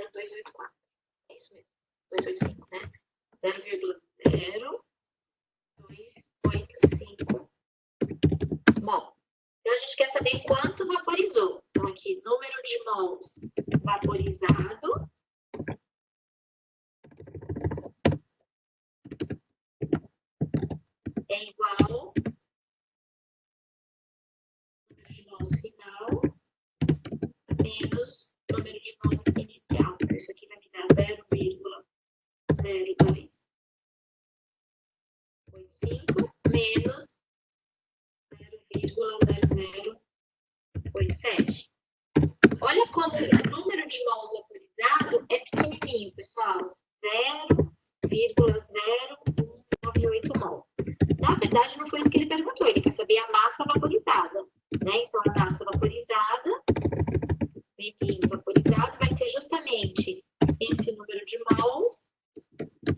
0,0284. É isso mesmo. 285, né? 0,0285. Bom, então a gente quer saber quanto vaporizou. Então, aqui, número de mols vaporizado é igual ao número de mols final menos número de mols inicial. Então, isso aqui vai me dar 0,0285 menos 0,0087. Olha como o número de mols vaporizado é pequenininho. pouquinho, pessoal. 0,0198 mol. Na verdade, não foi isso que ele perguntou. Ele quer saber a massa vaporizada, né? Então, a massa vaporizada, bem-vindo, vaporizado, vai ser justamente esse número de mols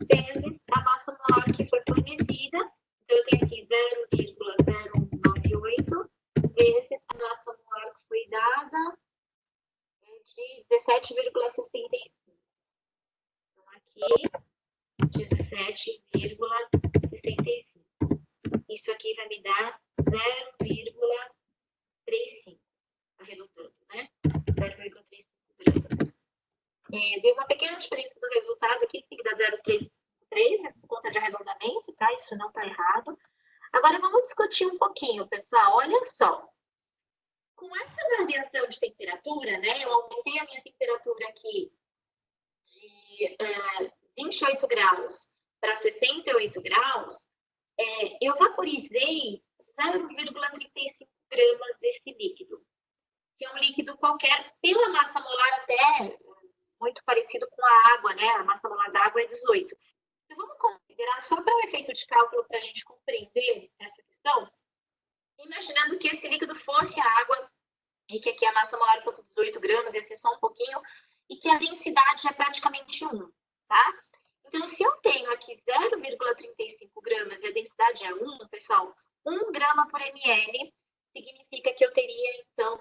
vezes a massa molar que foi fornecida. Então, eu tenho aqui 0,0198 vezes a massa molar que foi dada de 17,65. Então, aqui, 17,65. Isso aqui vai me dar 0,35, arredondando, né? 0,35 gramas. Deu uma pequena diferença do resultado aqui, tem que dar 0,33, né, por conta de arredondamento, tá? Isso não tá errado. Agora, vamos discutir um pouquinho, pessoal. Olha só. Com essa variação de temperatura, né? Eu aumentei a minha temperatura aqui de 28 graus para 68 graus, eu vaporizei 0,35 gramas desse líquido, que é um líquido qualquer, pela massa molar até muito parecido com a água, né? A massa molar da água é 18. Então, vamos considerar, só para o efeito de cálculo, para a gente compreender essa questão, imaginando que esse líquido fosse a água e que aqui a massa molar fosse 18 gramas, esse é só um pouquinho, e que a densidade é praticamente 1, tá? Então, se eu tenho aqui 0,35 gramas e a densidade é 1, pessoal, 1 grama por ml significa que eu teria, então,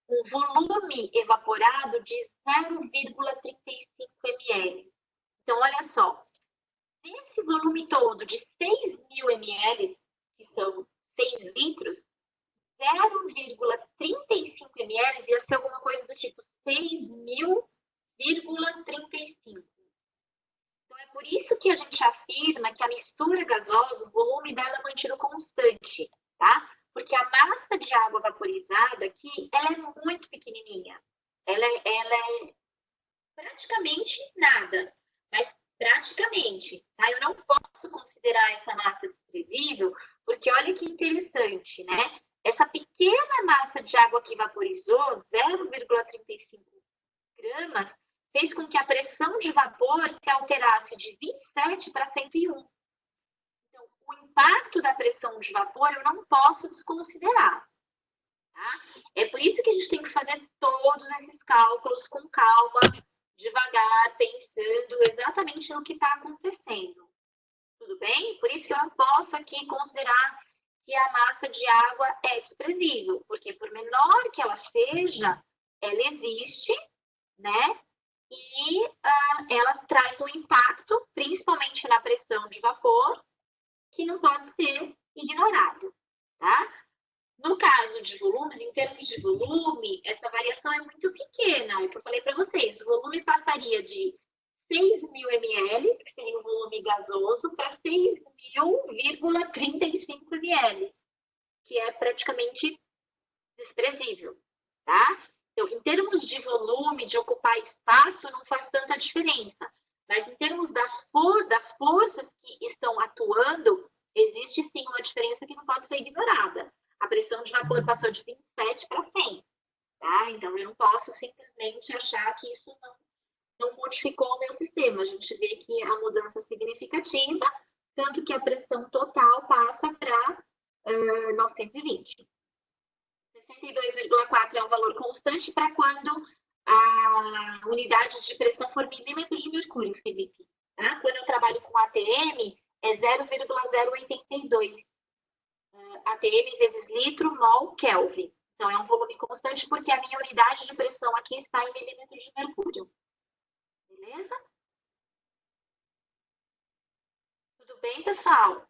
um volume evaporado de 0,35 ml. Então, olha só, desse volume todo de 6.000 ml, que são 6 litros, 0,35 ml ia ser alguma coisa do tipo 6.000,35. Então, é por isso que a gente afirma que a mistura gasosa, o volume dela é mantido constante, tá? Porque a massa de água vaporizada aqui, ela é muito pequenininha. Ela é praticamente nada, mas praticamente, tá? Eu não posso considerar essa massa desprezível, porque olha que interessante, né? Essa pequena massa de água que vaporizou, 0,35 gramas, fez com que a pressão de vapor se alterasse de 27 para 101. Então, o impacto da pressão de vapor eu não posso desconsiderar. Tá? É por isso que a gente tem que fazer todos esses cálculos com calma, devagar, pensando exatamente no que está acontecendo. Tudo bem? Por isso que eu não posso aqui considerar que a massa de água é desprezível, porque por menor que ela seja, ela existe, né? E ela traz um impacto, principalmente na pressão de vapor, que não pode ser ignorado, tá? No caso de volumes, em termos de volume, essa variação é muito pequena. É o que eu falei para vocês. O volume passaria de 6.000 ml, que seria o volume gasoso, para 6.000,35 ml, que é praticamente desprezível, tá? Então, em termos de volume, de ocupar espaço, não faz tanta diferença. Mas em termos das forças que estão atuando, existe sim uma diferença que não pode ser ignorada. A pressão de vapor passou de 27 para 100, tá? Então, eu não posso simplesmente achar que isso não modificou o meu sistema. A gente vê que a mudança é significativa, tanto que a pressão total passa para 920. 62,4 é um valor constante para quando a unidade de pressão for milímetros de mercúrio, Felipe. Tá? Quando eu trabalho com ATM, é 0,082. ATM vezes litro, mol, Kelvin. Então, é um volume constante porque a minha unidade de pressão aqui está em milímetros de mercúrio. Beleza? Tudo bem, pessoal?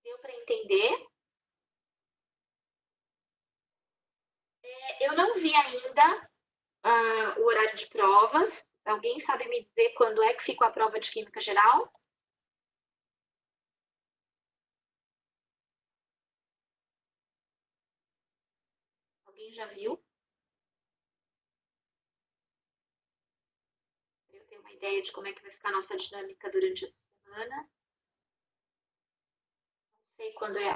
Deu para entender? Eu não vi ainda o horário de provas. Alguém sabe me dizer quando é que fica a prova de Química Geral? Alguém já viu? Eu tenho uma ideia de como é que vai ficar a nossa dinâmica durante essa semana. Não sei quando é.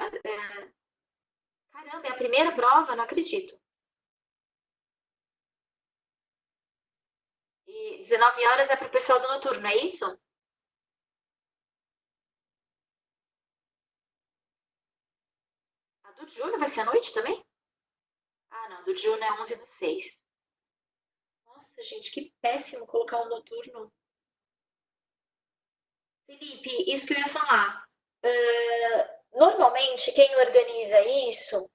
Caramba, é a primeira prova? Não acredito. E 19 horas é para o pessoal do noturno, é isso? A do Juno vai ser à noite também? Ah, não, do Juno é 11/6. Nossa, gente, que péssimo colocar o noturno. Felipe, isso que eu ia falar. Normalmente, quem organiza isso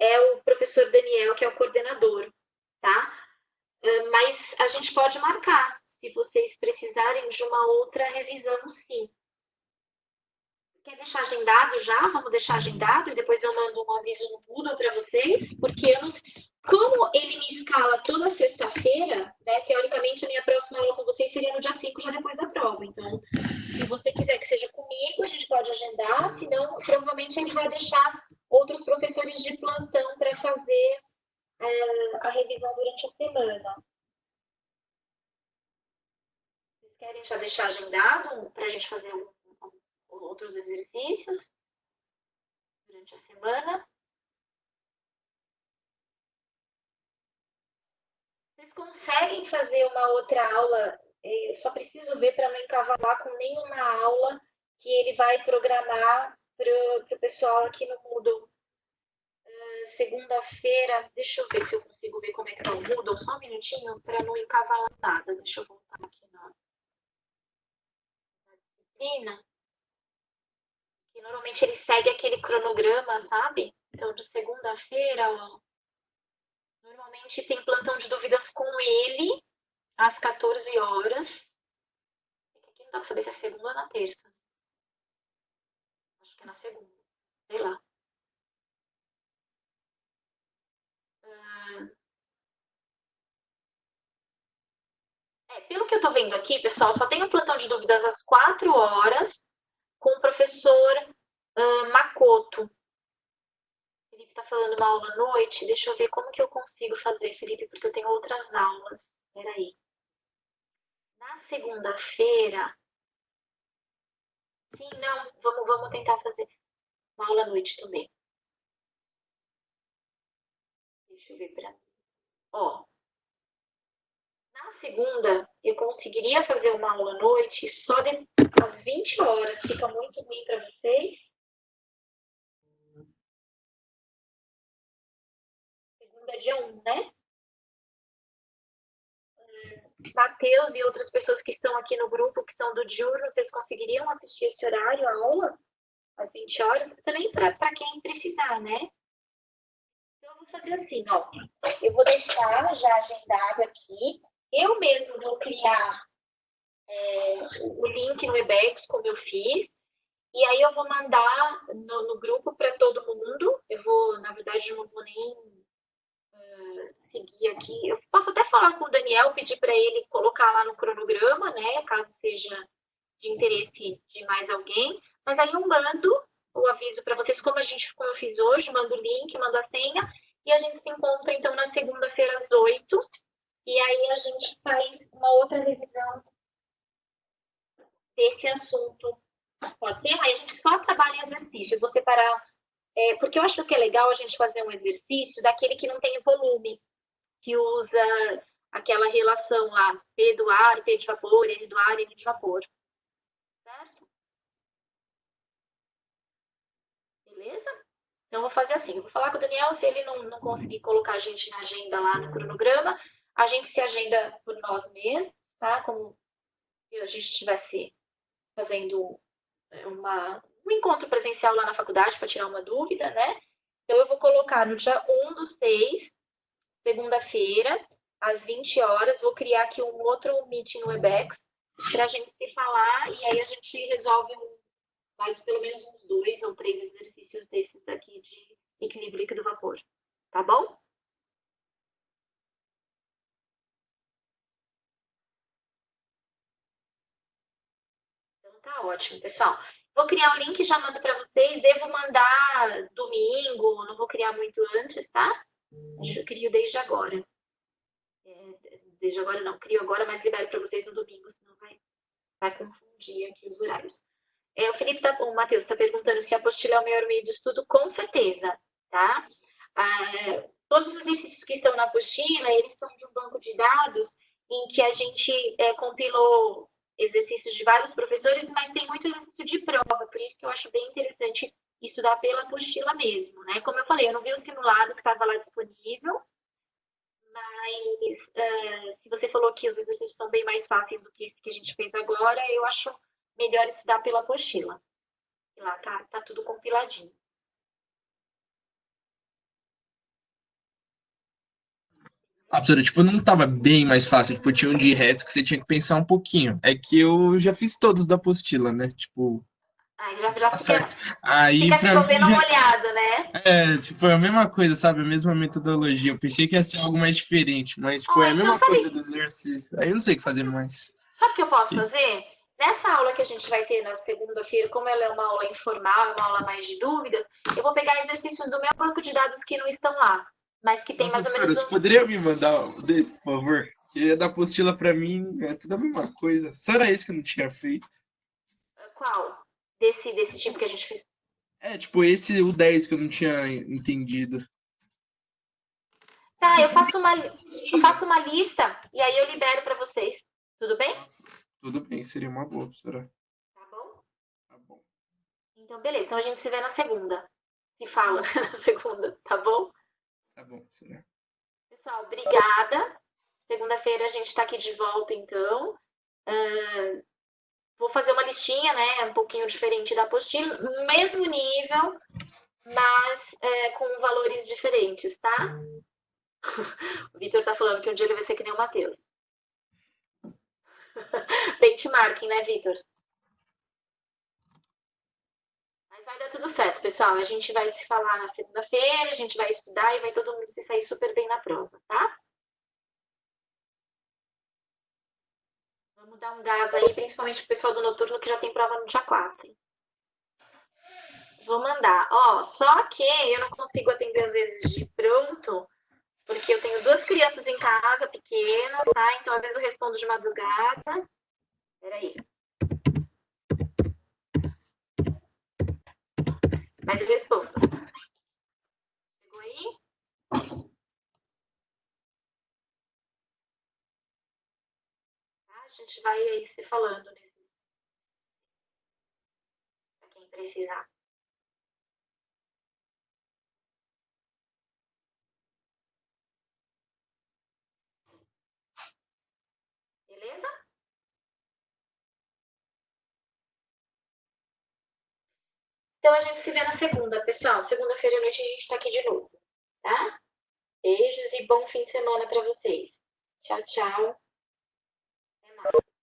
é o professor Daniel, que é o coordenador, tá? Mas a gente pode marcar, se vocês precisarem de uma outra revisão, sim. Quer deixar agendado já? Vamos deixar agendado e depois eu mando um aviso no Moodle para vocês, porque eu não sei. Como ele me escala toda sexta-feira, né? Teoricamente a minha próxima aula com vocês seria no dia 5, já depois da prova. Então, se você quiser que seja comigo, a gente pode agendar, senão provavelmente ele vai deixar outros professores de plantão para fazer a revisão durante a semana. Vocês querem já deixar agendado para a gente fazer outros exercícios durante a semana? Vocês conseguem fazer uma outra aula? Eu só preciso ver para não encavalar com nenhuma aula que ele vai programar para o pessoal aqui no Moodle. Segunda-feira, deixa eu ver se eu consigo ver como é que tá o Moodle, só um minutinho para não encavalar nada. Deixa eu voltar aqui na disciplina, que normalmente ele segue aquele cronograma, sabe? Então, de segunda-feira, ó, normalmente tem plantão de dúvidas com ele às 14 horas. Aqui não dá pra saber se é segunda ou na terça. Acho que é na segunda. Sei lá. Pelo que eu tô vendo aqui, pessoal, só tem um plantão de dúvidas às 4 horas com o professor Makoto. Felipe tá falando uma aula à noite. Deixa eu ver como que eu consigo fazer, Felipe, porque eu tenho outras aulas. Peraí. Na segunda-feira. Sim, não, vamos tentar fazer uma aula à noite também. Deixa eu ver pra mim. Ó, na segunda, eu conseguiria fazer uma aula à noite só às 20 horas. Fica muito ruim para vocês. Segunda é dia 1, né? Matheus e outras pessoas que estão aqui no grupo, que são do diurno, vocês conseguiriam assistir esse horário, a aula, às 20 horas? Também para quem precisar, né? Então, eu vou fazer assim, ó. Eu vou deixar já agendado aqui. Eu mesmo vou criar o link no Webex, como eu fiz. E aí eu vou mandar no grupo para todo mundo. Eu vou, na verdade, eu não vou nem seguir aqui. Eu posso até falar com o Daniel, pedir para ele colocar lá no cronograma, né? Caso seja de interesse de mais alguém. Mas aí eu mando o aviso para vocês, como eu fiz hoje, mando o link, mando a senha. E a gente se encontra, então, na segunda-feira às 8. E aí a gente faz uma outra revisão desse assunto. Pode ser? Aí a gente só trabalha em exercício. Eu vou separar, porque eu acho que é legal a gente fazer um exercício daquele que não tem volume, que usa aquela relação lá, P do ar, P de vapor, N do ar, N de vapor. Certo? Beleza? Então, eu vou fazer assim, eu vou falar com o Daniel, se ele não conseguir colocar a gente na agenda lá no cronograma, a gente se agenda por nós mesmos, tá? Como se a gente estivesse fazendo um encontro presencial lá na faculdade para tirar uma dúvida, né? Então, eu vou colocar no dia 1/6, segunda-feira, às 20 horas, vou criar aqui um outro meeting no Webex para a gente se falar e aí a gente resolve mais pelo menos uns 2 ou 3 exercícios desses daqui de equilíbrio líquido-vapor. Tá bom? Então tá ótimo, pessoal. Vou criar o link e já mando para vocês. Devo mandar domingo, não vou criar muito antes, tá? Eu crio desde agora. Desde agora não, crio agora, mas libero para vocês no domingo, senão vai confundir aqui os horários. O Matheus está perguntando se a apostila é o melhor meio de estudo, com certeza, tá? Todos os exercícios que estão na apostila, eles são de um banco de dados em que a gente compilou exercícios de vários professores, mas tem muito exercício de prova, por isso que eu acho bem interessante estudar pela apostila mesmo, né? Como eu falei, eu não vi o simulado que estava lá disponível, mas se você falou que os exercícios são bem mais fáceis do que esse que a gente fez agora, eu acho melhor estudar pela apostila. E lá tá tudo compiladinho. A professora, tipo, não tava bem mais fácil. Tipo, tinha um de retos que você tinha que pensar um pouquinho. É que eu já fiz todos da apostila, né? Tipo, Aí já tá certo. Aí, fica pra mim, chovendo já. molhado, né? É, tipo, é a mesma coisa, sabe? A mesma metodologia. Eu pensei que ia ser algo mais diferente, mas, tipo, é Ó, a então mesma coisa do exercício. Aí eu não sei o que fazer mais. sabe o que eu posso fazer? Nessa aula que a gente vai ter na segunda-feira, como ela é uma aula informal, uma aula mais de dúvidas, eu vou pegar exercícios do meu banco de dados que não estão lá, mas que tem Nossa, mais ou professora, menos você um. poderia me mandar um desse, por favor? Que da apostila pra mim é tudo a mesma coisa. Só era esse que eu não tinha feito. Qual? Desse tipo que a gente fez. É, tipo, esse, o 10 que eu não tinha entendido. Tá, Você eu apostila. faço uma lista e aí eu libero para vocês. Tudo bem? Nossa, tudo bem, seria uma boa, professora. Tá bom? Tá bom. Então, beleza. Então a gente se vê na segunda. Se fala Beleza. na segunda, tá bom? Tá bom, professora. Pessoal, obrigada. Segunda-feira a gente está aqui de volta, então. Vou fazer uma listinha, né? Um pouquinho diferente da apostila, mesmo nível, mas com valores diferentes, tá? O Vitor tá falando que um dia ele vai ser que nem o Matheus. Benchmarking, né, Vitor? Mas vai dar tudo certo, pessoal. A gente vai se falar na segunda-feira, a gente vai estudar e vai todo mundo se sair super bem na prova, tá? Vamos dar um gás aí, principalmente o pessoal do noturno que já tem prova no dia 4. Vou mandar. Ó, só que eu não consigo atender às vezes de pronto, porque eu tenho duas crianças em casa, pequenas, tá? Então às vezes eu respondo de madrugada. Peraí. Mas eu respondo. Chegou aí? Tá? A gente vai aí se falando, né? Pra quem precisar. Beleza? Então a gente se vê na segunda, pessoal. Segunda-feira à noite a gente tá aqui de novo, tá? Beijos e bom fim de semana pra vocês. Tchau, tchau. Até mais.